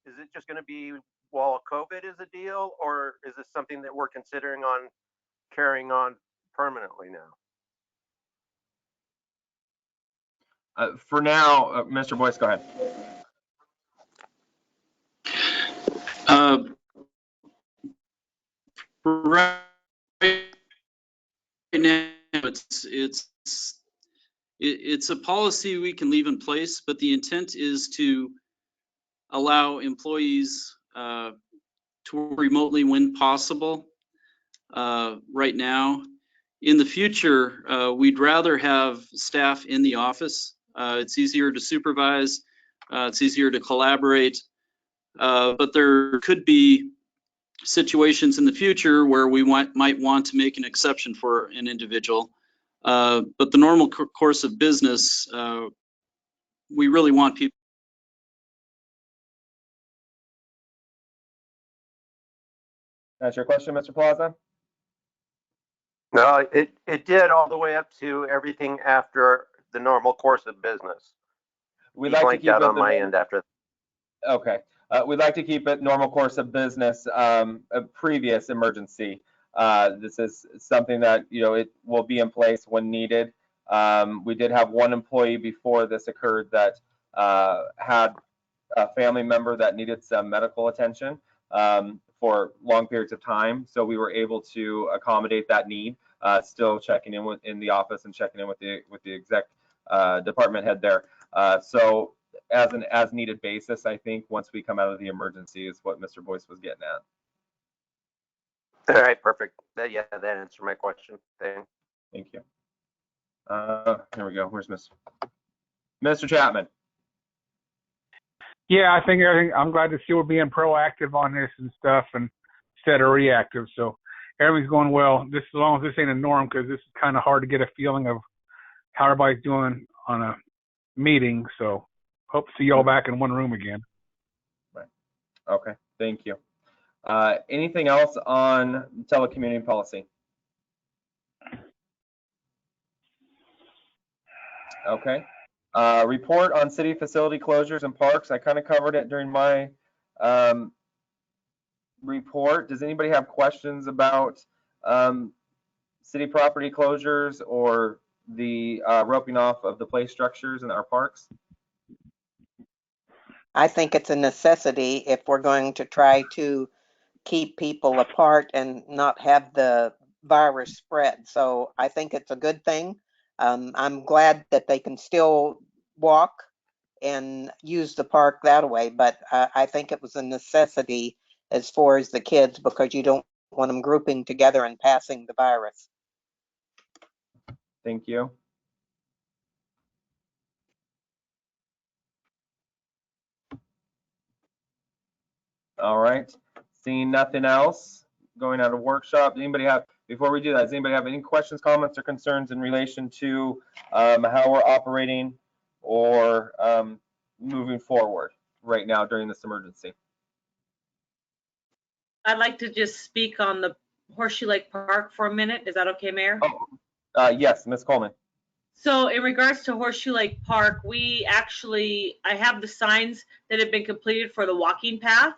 is it just going to be while COVID is a deal, or is this something that we're considering on carrying on permanently now? For now, Mr. Boyce, go ahead. Right now, it's a policy we can leave in place, but the intent is to allow employees to work remotely when possible. Right now, in the future, we'd rather have staff in the office. It's easier to supervise, it's easier to collaborate, but there could be situations in the future where we might want to make an exception for an individual. But the normal course of business, we really want people. That's your question, Mr. Plaza? No, it did all the way up to everything after the normal course of business. We'd like to keep out it on my end after. Okay. We'd like to keep it normal course of business, a previous emergency. This is something that, it will be in place when needed. We did have one employee before this occurred that had a family member that needed some medical attention for long periods of time. So we were able to accommodate that need, still checking in the office and checking in with the exec department head there. So as an as needed basis, I think once we come out of the emergency is what Mr. Boyce was getting at. All right, perfect. That answered my question. Thank you. Here we go. Where's Mr. Chapman? Yeah, I think everything. I'm glad to see we're being proactive on this and stuff, and instead of reactive. So everything's going well. Just as long as this ain't a norm, because this is kind of hard to get a feeling of how everybody's doing on a meeting. So hope to see y'all back in one room again. Right. Okay. Thank you. Anything else on telecommuting policy? Okay. Report on city facility closures and parks. I kind of covered it during my report. Does anybody have questions about city property closures or the roping off of the play structures in our parks? I think it's a necessity if we're going to try to keep people apart and not have the virus spread. So I think it's a good thing. I'm glad that they can still walk and use the park that way, but I think it was a necessity as far as the kids, because you don't want them grouping together and passing the virus. Thank you. All right, seeing nothing else, going out of workshop. Anybody have, before we do that, does anybody have any questions, comments, or concerns in relation to how we're operating or moving forward right now during this emergency? I'd like to just speak on the Horseshoe Lake Park for a minute. Is that okay, Mayor? Yes, Ms. Coleman. So in regards to Horseshoe Lake Park, I have the signs that have been completed for the walking path,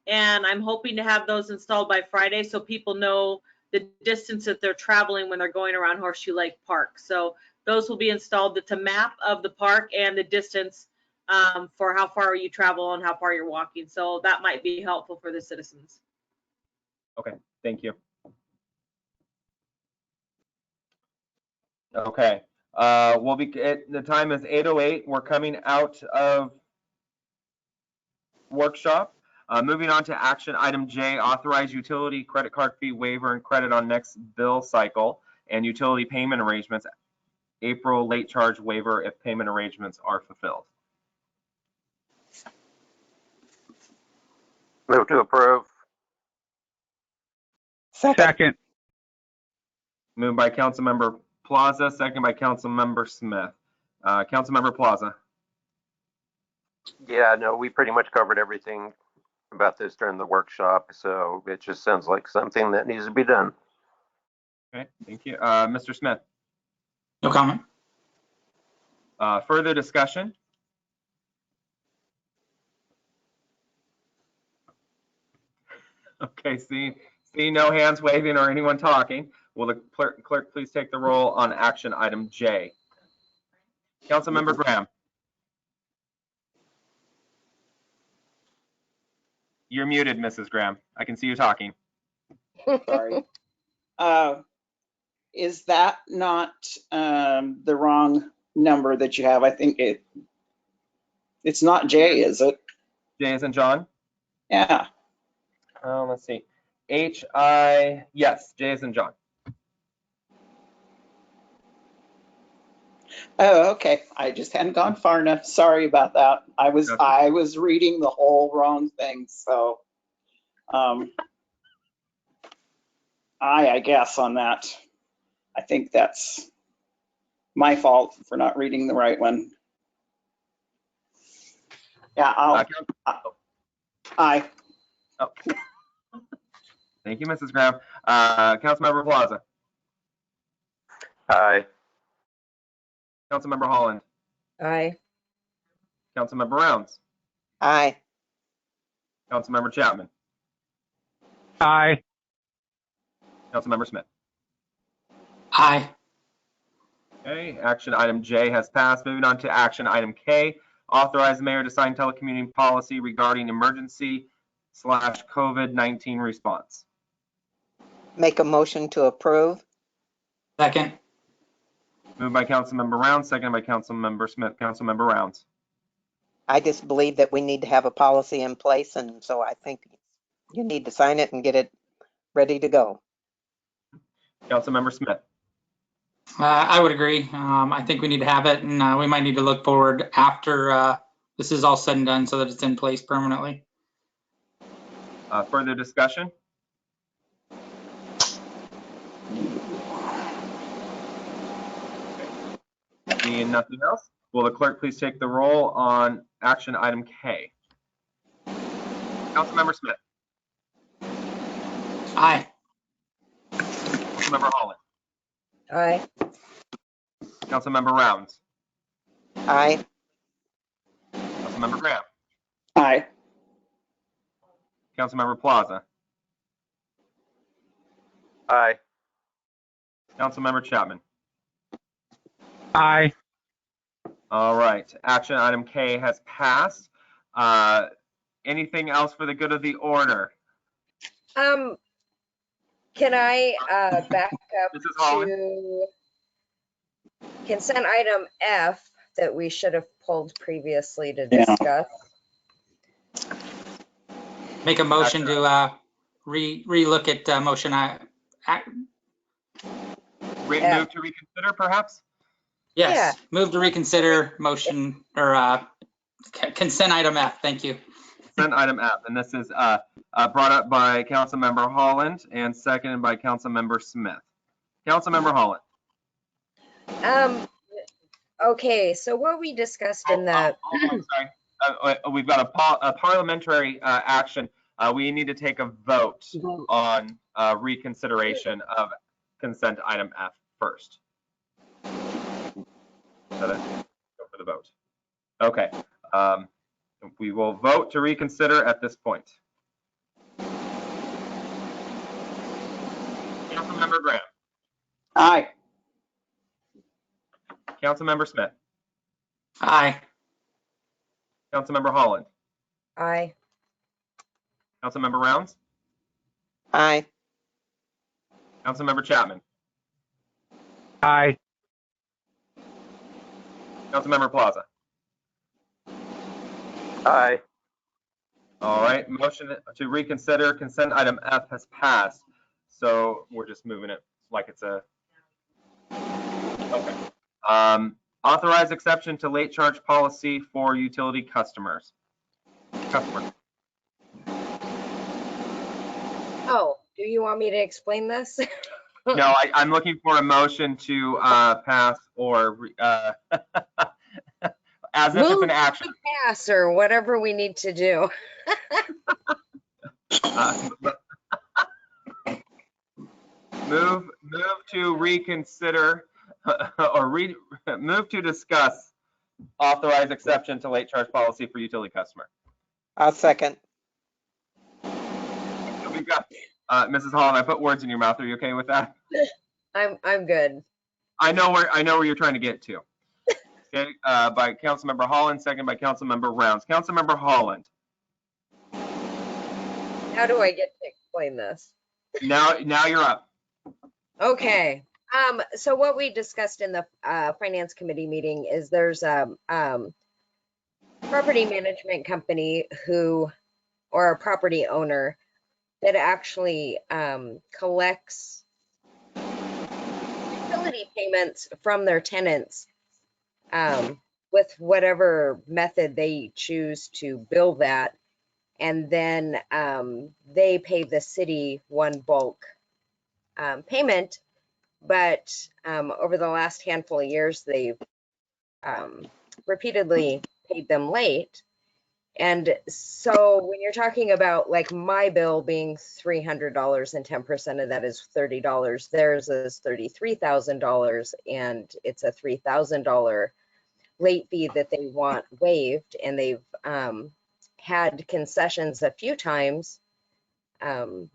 and I'm hoping to have those installed by Friday so people know the distance that they're traveling when they're going around Horseshoe Lake Park. So those will be installed. It's a map of the park and the distance for how far you travel and how far you're walking. So that might be helpful for the citizens. Okay, thank you. Okay, the time is 8:08. We're coming out of workshop. Moving on to action item J, authorize utility credit card fee waiver and credit on next bill cycle and utility payment arrangements. April late charge waiver if payment arrangements are fulfilled. Move to approve. Second. Moved by Councilmember Plaza, second by Councilmember Smith. Councilmember Plaza. Yeah, no, we pretty much covered everything about this during the workshop, so it just sounds like something that needs to be done. Okay, thank you. Mr. Smith. No comment. Further discussion? Okay, see no hands waving or anyone talking. Will the clerk please take the roll on action item J? Councilmember Graham. You're muted, Mrs. Graham. I can see you talking. Sorry. Is that not the wrong number that you have? I think it's not J, is it? J as in John? Yeah. Let's see. Yes, J as in John. Oh, okay. I just hadn't gone far enough. Sorry about that. I was reading the whole wrong thing. So, I guess on that, I think that's my fault for not reading the right one. Yeah, aye. Oh. Thank you, Mrs. Graham. Councilmember Plaza. Aye. Councilmember Holland. Aye. Councilmember Rounds. Aye. Councilmember Chapman. Aye. Councilmember Smith. Aye. Okay, action item J has passed. Moving on to action item K, authorize the mayor to sign telecommuting policy regarding emergency/COVID-19 response. Make a motion to approve. Second. Moved by Councilmember Rounds, seconded by Councilmember Smith. Councilmember Rounds. I just believe that we need to have a policy in place, and so I think you need to sign it and get it ready to go. Councilmember Smith. I would agree. I think we need to have it, and we might need to look forward after this is all said and done so that it's in place permanently. Further discussion? Seeing nothing else, will the clerk please take the roll on action item K? Councilmember Smith. Aye. Councilmember Holland. Aye. Councilmember Rounds. Aye. Councilmember Graham. Aye. Councilmember Plaza. Aye. Councilmember Chapman. Aye. All right, action item K has passed. Anything else for the good of the order? Can I back up Mrs. Holland? to consent item F that we should have pulled previously to discuss. Make a motion to re-look at motion Move to reconsider, perhaps? Yes, move to reconsider motion or consent item F. Thank you. Consent item F, and this is brought up by Councilmember Holland and seconded by Councilmember Smith. Councilmember Holland. Okay, so what we discussed in the. I'm sorry. We've got a parliamentary action. We need to take a vote on reconsideration of consent item F first. So then go for the vote. Okay. We will vote to reconsider at this point. Councilmember Graham. Aye. Councilmember Smith. Aye. Councilmember Holland. Aye. Councilmember Rounds. Aye. Councilmember Chapman. Aye. Councilmember Plaza. Aye. All right, motion to reconsider consent item F has passed. So we're just moving it like it's a, okay. Authorize exception to late charge policy for utility customers. Oh, do you want me to explain this? No, I'm looking for a motion to pass or as if it's an action. Pass or whatever we need to do. Move to reconsider or move to discuss authorize exception to late charge policy for utility customer. I'll second. So we've got Mrs. Holland. I put words in your mouth. Are you okay with that? I'm good. I know where you're trying to get to. Okay, by Councilmember Holland, second by Councilmember Rounds. Councilmember Holland. How do I get to explain this? Now you're up. Okay. So what we discussed in the finance committee meeting is there's a property management company or a property owner that actually collects utility payments from their tenants with whatever method they choose to bill that. And then they pay the city one bulk payment. But over the last handful of years, they've repeatedly paid them late. And so when you're talking about like my bill being $300 and 10% of that is $30, theirs is $33,000 and it's a $3,000 late fee that they want waived. And they've had concessions a few times. I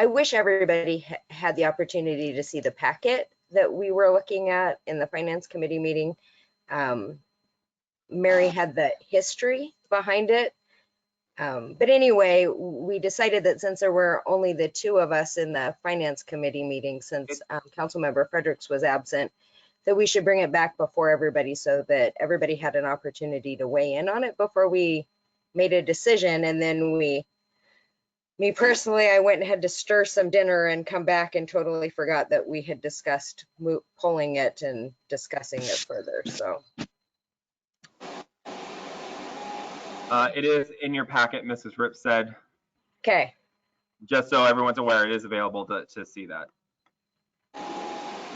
wish everybody had the opportunity to see the packet that we were looking at in the finance committee meeting. Mary had the history behind it. But anyway, we decided that since there were only the two of us in the finance committee meeting, since Councilmember Fredericks was absent, that we should bring it back before everybody so that everybody had an opportunity to weigh in on it before we made a decision. And then me personally, I went and had to stir some dinner and come back and totally forgot that we had discussed pulling it and discussing it further. So. It is in your packet, Mrs. Rip said. Okay. Just so everyone's aware, it is available to see that.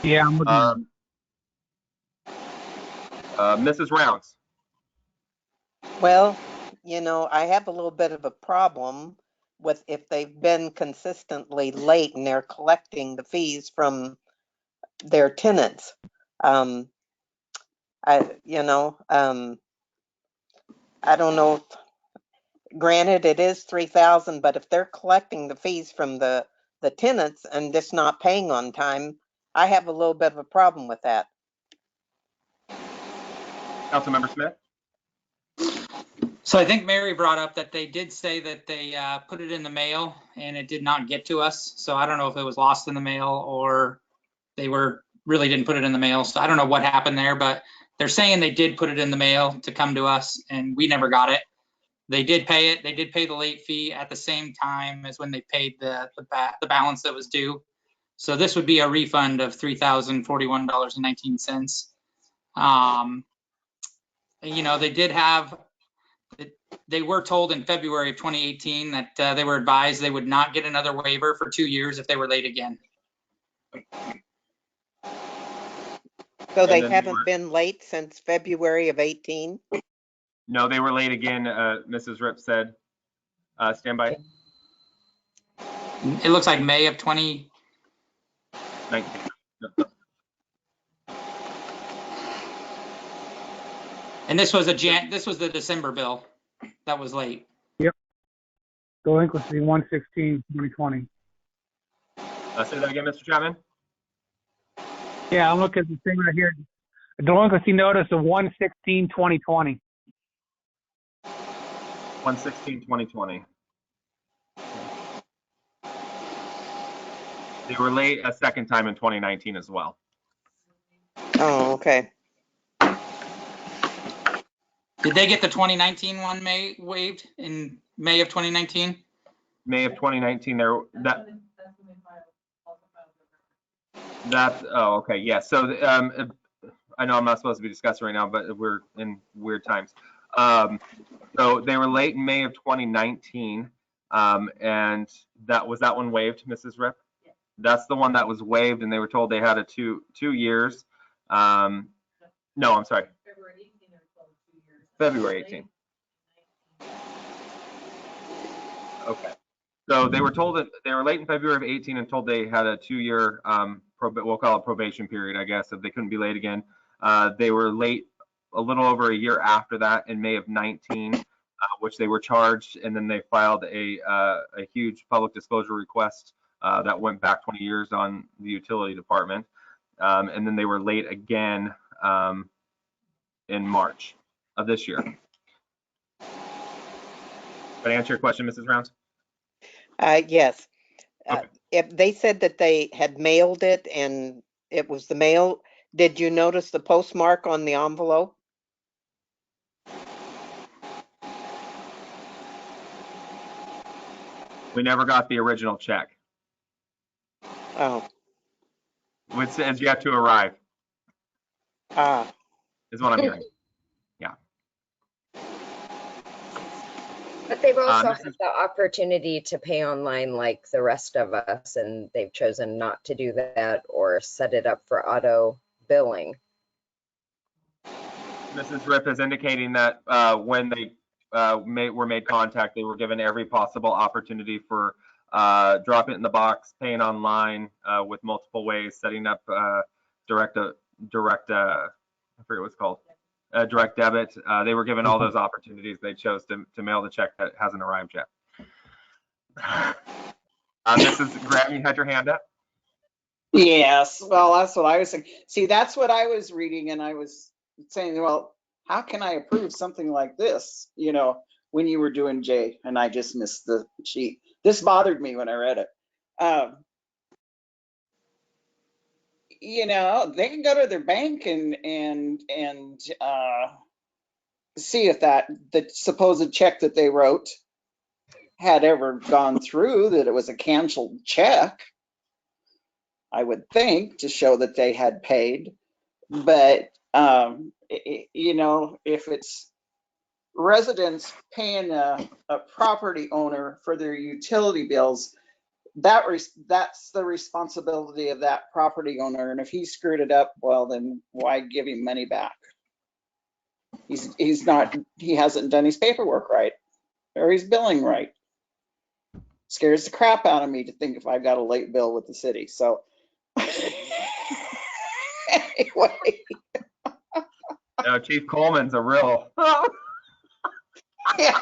Yeah, I'm looking. Mrs. Rounds. Well, I have a little bit of a problem with if they've been consistently late and they're collecting the fees from their tenants. I don't know. Granted, it is $3,000, but if they're collecting the fees from the tenants and just not paying on time, I have a little bit of a problem with that. Councilmember Smith. So I think Mary brought up that they did say that they put it in the mail and it did not get to us. So I don't know if it was lost in the mail or they really didn't put it in the mail. So I don't know what happened there, but they're saying they did put it in the mail to come to us and we never got it. They did pay it. They did pay the late fee at the same time as when they paid the balance that was due. So this would be a refund of $3,041.19. You know, they were told in February of 2018 that they were advised they would not get another waiver for 2 years if they were late again. So they And then haven't been late since February of 18? No, they were late again, Mrs. Rip said. Stand by. It looks like May of 2019. And this was the December bill that was late. Yep. Delinquency 1/16/2020. Say that again, Mr. Chapman. Yeah, I'm looking at the thing right here. A delinquency notice of 1/16/2020. 1/16/2020. They were late a second time in 2019 as well. Oh, okay. Did they get the 2019 one waived in May of 2019? May of 2019, oh, okay, yeah. So I know I'm not supposed to be discussing right now, but we're in weird times. So they were late in May of 2019, and that one waived, Mrs. Rip? Yeah. That's the one that was waived, and they were told they had a two years. No, I'm sorry. February 18. Okay. So they were told that they were late in February of 18 and told they had a 2-year, we'll call it probation period, I guess, if they couldn't be late again. They were late a little over a year after that in May of 19, which they were charged, and then they filed a huge public disclosure request that went back 20 years on the utility department. And then they were late again in March of this year. Did I answer your question, Mrs. Rounds? Yes. Okay. If they said that they had mailed it and it was the mail, did you notice the postmark on the envelope? We never got the original check. Oh. Which says yet to arrive. Is what I'm hearing. Yeah. But they've also had the opportunity to pay online like the rest of us, and they've chosen not to do that or set it up for auto billing. Mrs. Rip is indicating that when they were made contact, they were given every possible opportunity for drop it in the box, paying online with multiple ways, setting up direct I forget what it's called, direct debit. They were given all those opportunities. They chose to mail the check that hasn't arrived yet. Mrs. Graham, you had your hand up? Yes, well, that's what I was saying. See, that's what I was reading, and I was saying, well, how can I approve something like this, you know, when you were doing J, and I just missed the sheet. This bothered me when I read it. You know, they can go to their bank and see if the supposed check that they wrote had ever gone through, that it was a canceled check, I would think, to show that they had paid. But you know, if it's residents paying a property owner for their utility bills, that's the responsibility of that property owner. And if he screwed it up, well, then why give him money back? He hasn't done his paperwork right, or his billing right. Scares the crap out of me to think if I've got a late bill with the city. So anyway. Chief Coleman's a real Yeah.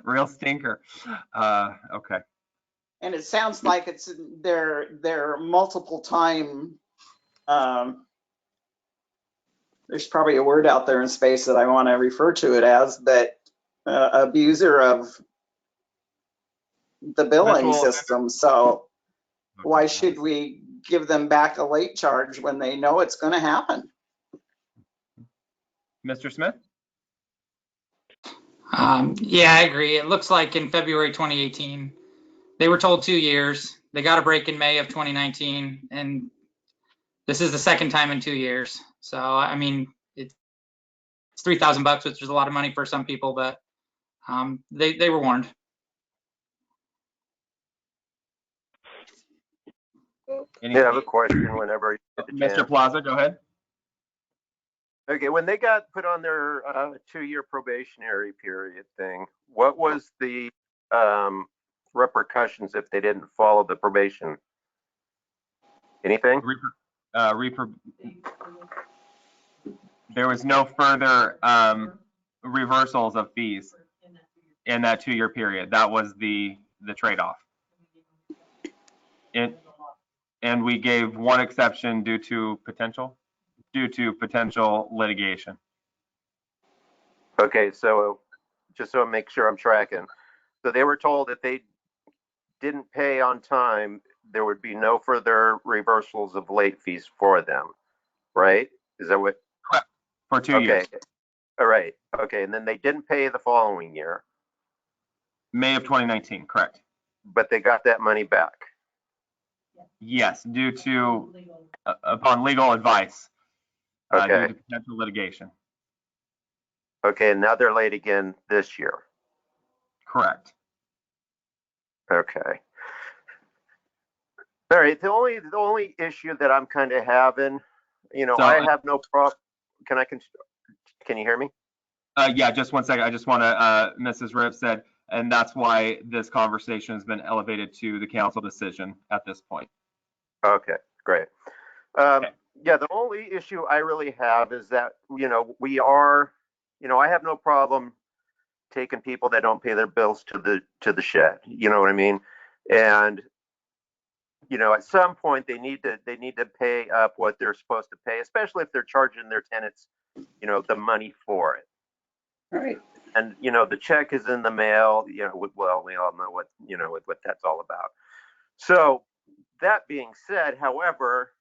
real stinker. Okay. And it sounds like it's their multiple time there's probably a word out there in space that I want to refer to it as, but abuser of the billing Habitual system. So why should we give them back a late charge when they know it's going to happen? Mr. Smith? Yeah, I agree. It looks like in February 2018, they were told 2 years. They got a break in May of 2019, and this is the second time in 2 years. So, I mean, it's $3,000, which is a lot of money for some people, but they were warned. Yeah, I have a question whenever you get the Mr. chance. Plaza, go ahead. Okay, when they got put on their 2-year probationary period thing, what was the repercussions if they didn't follow the probation? Anything? There was no further reversals of fees in that 2-year period. That was the trade-off. And we gave one exception due to potential litigation. Okay, so just so I make sure I'm tracking. So they were told if they didn't pay on time, there would be no further reversals of late fees for them, right? Is that what? Correct. For 2 years. Okay. All right. Okay, and then they didn't pay the following year. May of 2019, correct. But they got that money back. Yes, due to upon legal advice, due Okay. to potential litigation. Okay, and now they're late again this year. Correct. Okay. All right. The only issue that I'm kind of having, So, I have no problem. Can you hear me? Yeah, just one second. I just want to, Mrs. Ripp said, and that's why this conversation has been elevated to the council decision at this point. Okay, great. Okay. Yeah, the only issue I really have is that, we are, I have no problem taking people that don't pay their bills to the shed. You know what I mean? And, at some point they need to pay up what they're supposed to pay, especially if they're charging their tenants, the money for it. Right. And, the check is in the mail, we all know what that's all about. So that being said, however,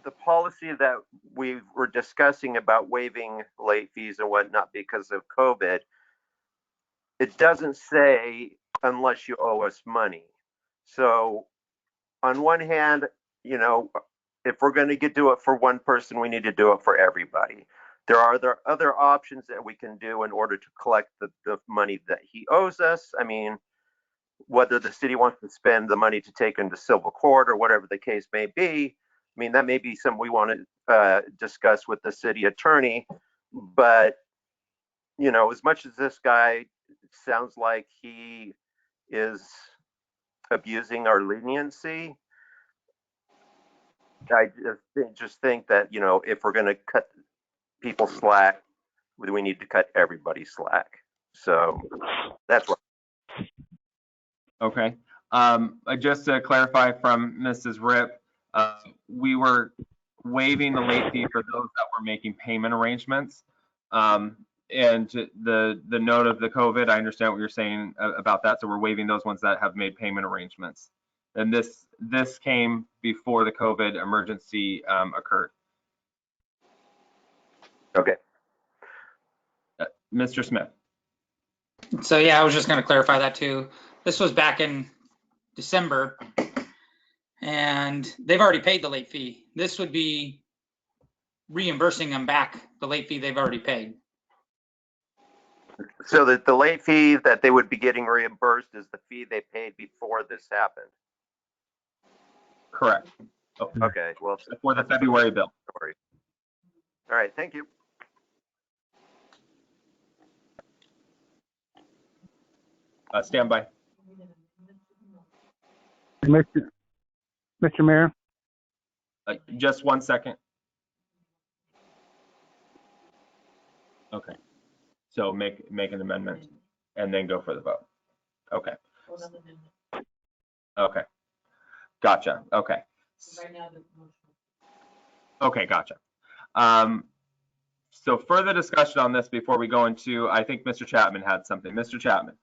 the policy that we were discussing about waiving late fees and whatnot because of COVID, it doesn't say unless you owe us money. So on one hand, if we're going to do it for one person, we need to do it for everybody. There are other options that we can do in order to collect the money that he owes us. I mean, whether the city wants to spend the money to take him to civil court or whatever the case may be, I mean, that may be something we want to discuss with the city attorney. But, as much as this guy sounds like he is abusing our leniency, I just think that, if we're going to cut people slack, we need to cut everybody slack. So that's what. Okay. Just to clarify from Mrs. Ripp, we were waiving the late fee for those that were making payment arrangements. And the note of the COVID, I understand what you're saying about that. So we're waiving those ones that have made payment arrangements. And this came before the COVID emergency occurred. Okay. Mr. Smith. So yeah, I was just going to clarify that too. This was back in December, and they've already paid the late fee. This would be reimbursing them back the late fee they've already paid. So that the late fee that they would be getting reimbursed is the fee they paid before this happened. Correct. Okay. Well, for the February bill. All right. Thank you. Stand by. Mr. Mayor? Just 1 second. Okay. So make an amendment and then go for the vote. Okay. Okay. Gotcha. Okay. Okay, gotcha. So further discussion on this before we go into, I think Mr. Chapman had something. Mr. Chapman.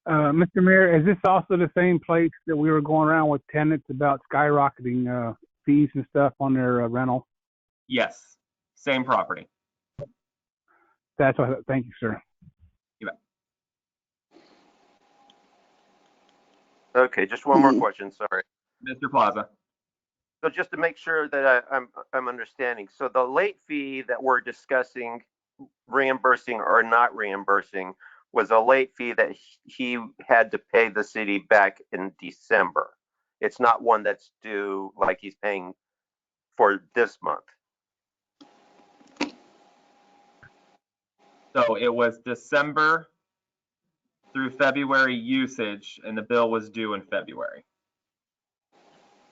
Mr. Mayor, is this also the same place that we were going around with tenants about skyrocketing fees and stuff on their rental? Yes, same property. That's what. Thank you, sir. You bet. Okay, just one more question, sorry. Mr. Plaza. So just to make sure that I'm understanding, so the late fee that we're discussing reimbursing or not reimbursing was a late fee that he had to pay the city back in December. It's not one that's due like he's paying for this month. So it was December through February usage, and the bill was due in February.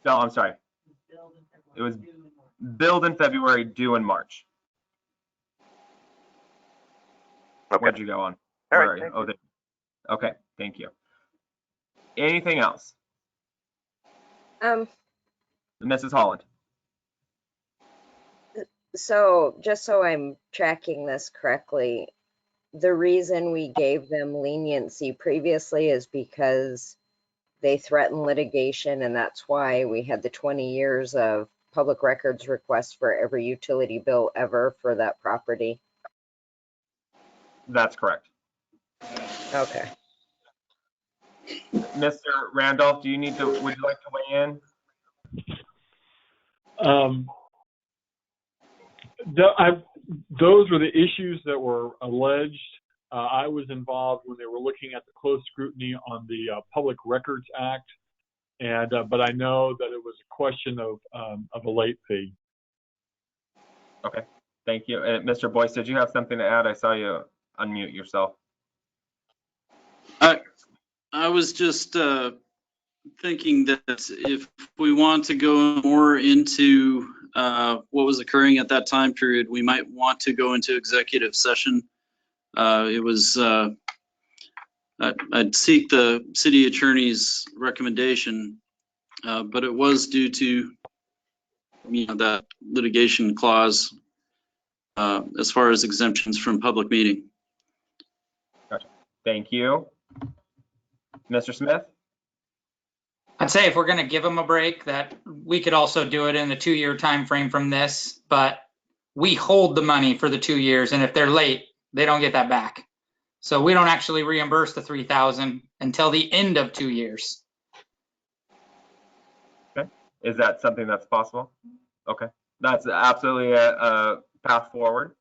No, I'm sorry. It was billed in February, due in March. Okay. Where'd you go on? All Where right, are you? thank Oh, there. Okay, thank you. Anything else? Mrs. Holland. So just so I'm tracking this correctly, the reason we gave them leniency previously is because they threatened litigation, and that's why we had the 20 years of public records requests for every utility bill ever for that property. That's correct. Okay. Mr. Randolph, would you like to weigh in? Those were the issues that were alleged. I was involved when they were looking at the close scrutiny on the Public Records Act, and but I know that it was a question of a late fee. Okay, thank you. Mr. Boyce, did you have something to add? I saw you unmute yourself. I was just thinking that if we want to go more into what was occurring at that time period, we might want to go into executive session. It was I'd seek the city attorney's recommendation, but it was due to that litigation clause as far as exemptions from public meeting. Gotcha. Thank you. Mr. Smith? I'd say if we're going to give them a break, that we could also do it in the 2-year time frame from this, but we hold the money for the 2 years, and if they're late, they don't get that back. So we don't actually reimburse the $3,000 until the end of 2 years. Okay. Is that something that's possible? Okay. That's absolutely a path forward.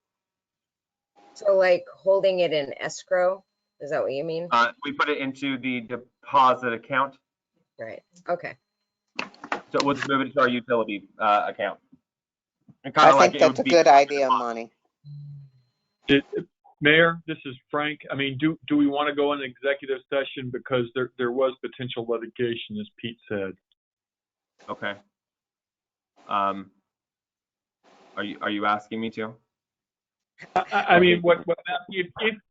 So like holding it in escrow, is that what you mean? We put it into the deposit account. Right. Okay. So we'll just move it to our utility account. And I think that's a good idea, Monty. Mayor, this is Frank. I mean, do we want to go into executive session because there was potential litigation, as Pete said. Okay. Are you asking me to? I mean,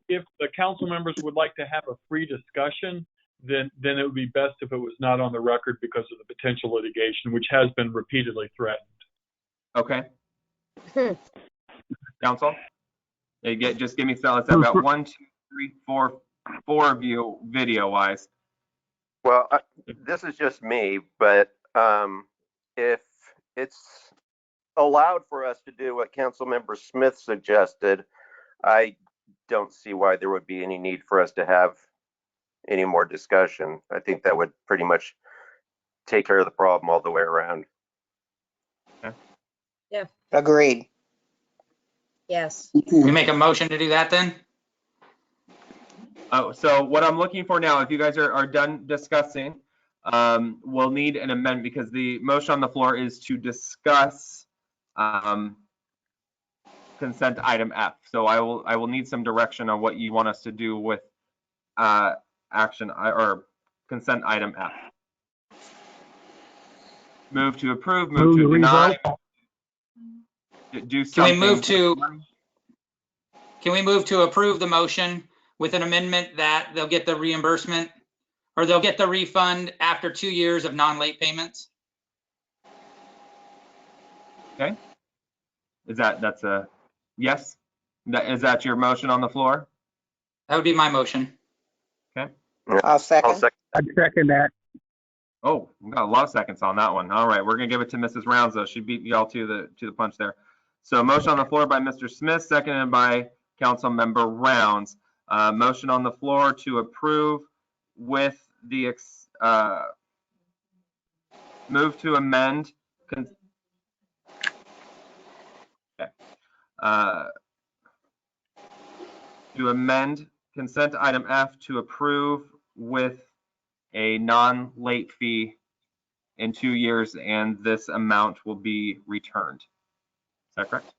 if the council members would like to have a free discussion, then it would be best if it was not on the record because of the potential litigation, which has been repeatedly threatened. Okay. Council? Just give me silence. I've got 1, 2, 3, 4 of you video wise. Well, this is just me, but if it's allowed for us to do what Councilmember Smith suggested, I don't see why there would be any need for us to have any more discussion. I think that would pretty much take care of the problem all the way around. Okay. Yeah. Agreed. Yes. We make a motion to do that then? Oh, so what I'm looking for now, if you guys are done discussing, we'll need an amendment because the motion on the floor is to discuss consent item F. So I will need some direction on what you want us to do with action or consent item F. Move to approve, move to deny. Do something. Can we move to approve the motion with an amendment that they'll get the reimbursement or they'll get the refund after 2 years of non-late payments? Okay. That's a yes? Is that your motion on the floor? That would be my motion. Okay. I'll second. I'd second that. Oh, we got a lot of seconds on that one. All right, we're gonna give it to Mrs. Rounds though. She beat y'all to the punch there. So motion on the floor by Mr. Smith, seconded by Councilmember Rounds. Motion on the floor to approve with the move to amend. Okay. To amend consent item F to approve with a non-late fee in 2 years, and this amount will be returned. Is that correct?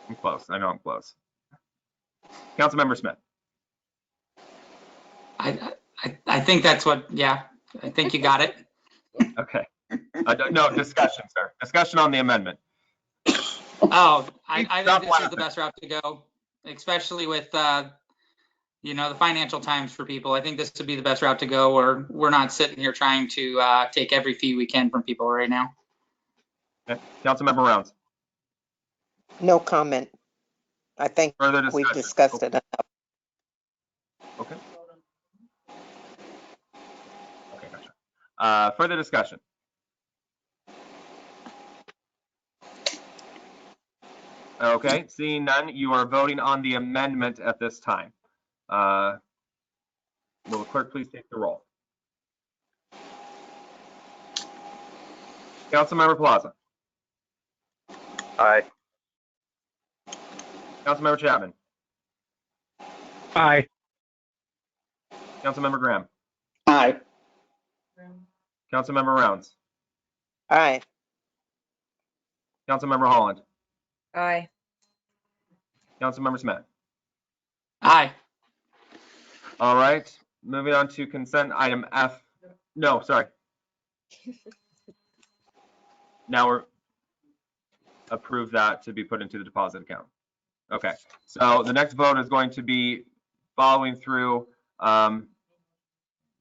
I'm close. I know I'm close. Councilmember Smith. I think that's what, yeah, I think you got it. Okay. No, discussion, sir. Discussion on the amendment. Oh, I think this is the best route to go, especially with, you know, the financial times for people. I think this would be the best route to go, or we're not sitting here trying to take every fee we can from people right now. Okay. Councilmember Rounds. No comment. I think Further discussion. we've discussed it enough. Okay. Okay, gotcha. Further discussion. Okay, seeing none, you are voting on the amendment at this time. Will the clerk please take the roll? Councilmember Plaza. Aye. Councilmember Chapman. Aye. Councilmember Graham. Aye. Councilmember Rounds. Aye. Councilmember Holland. Aye. Councilmember Smith. Aye. All right, moving on to consent item F. No, sorry. Now we're approve that to be put into the deposit account. Okay, so the next vote is going to be following through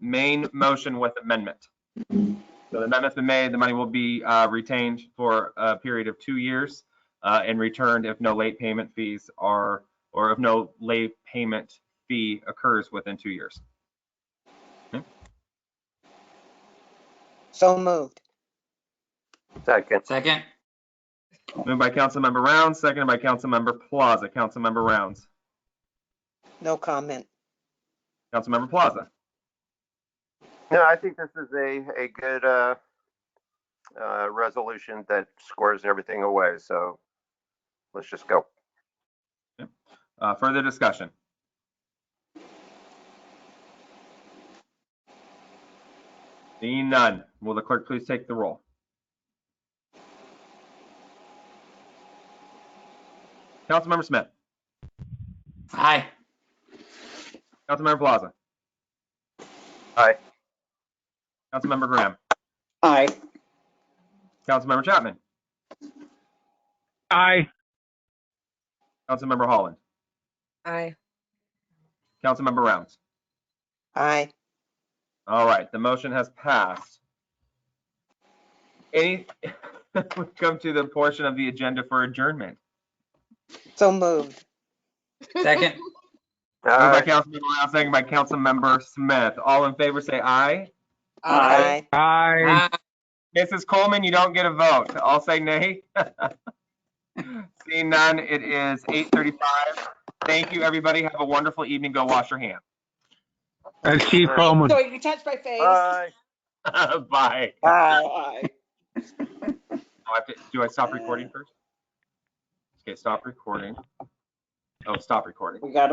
main motion with amendment. So the amendment's been made, the money will be retained for a period of 2 years and returned if no late payment fees are, or if no late payment fee occurs within 2 years. Okay. So moved. Second. Second. Moved by Councilmember Rounds, seconded by Councilmember Plaza. Councilmember Rounds. No comment. Councilmember Plaza. No, I think this is a good resolution that squares everything away. So let's just go. Okay. Further discussion. Seeing none, will the clerk please take the roll? Councilmember Smith. Aye. Councilmember Plaza. Aye. Councilmember Graham. Aye. Councilmember Chapman. Aye. Councilmember Holland. Aye. Councilmember Rounds. Aye. All right, the motion has passed. We come to the portion of the agenda for adjournment. So moved. Second. Moved by Councilmember Rounds, second by Councilmember Smith. All in favor say aye. Aye. Aye. Mrs. Coleman, you don't get a vote. I'll say nay. Seeing none, it is 8:35. Thank you, everybody. Have a wonderful evening. Go wash your hands. That's Chief Coleman. So you can touch my face. Bye. Bye. Aye. Do I stop recording first? Okay, stop recording. Oh, stop recording. We got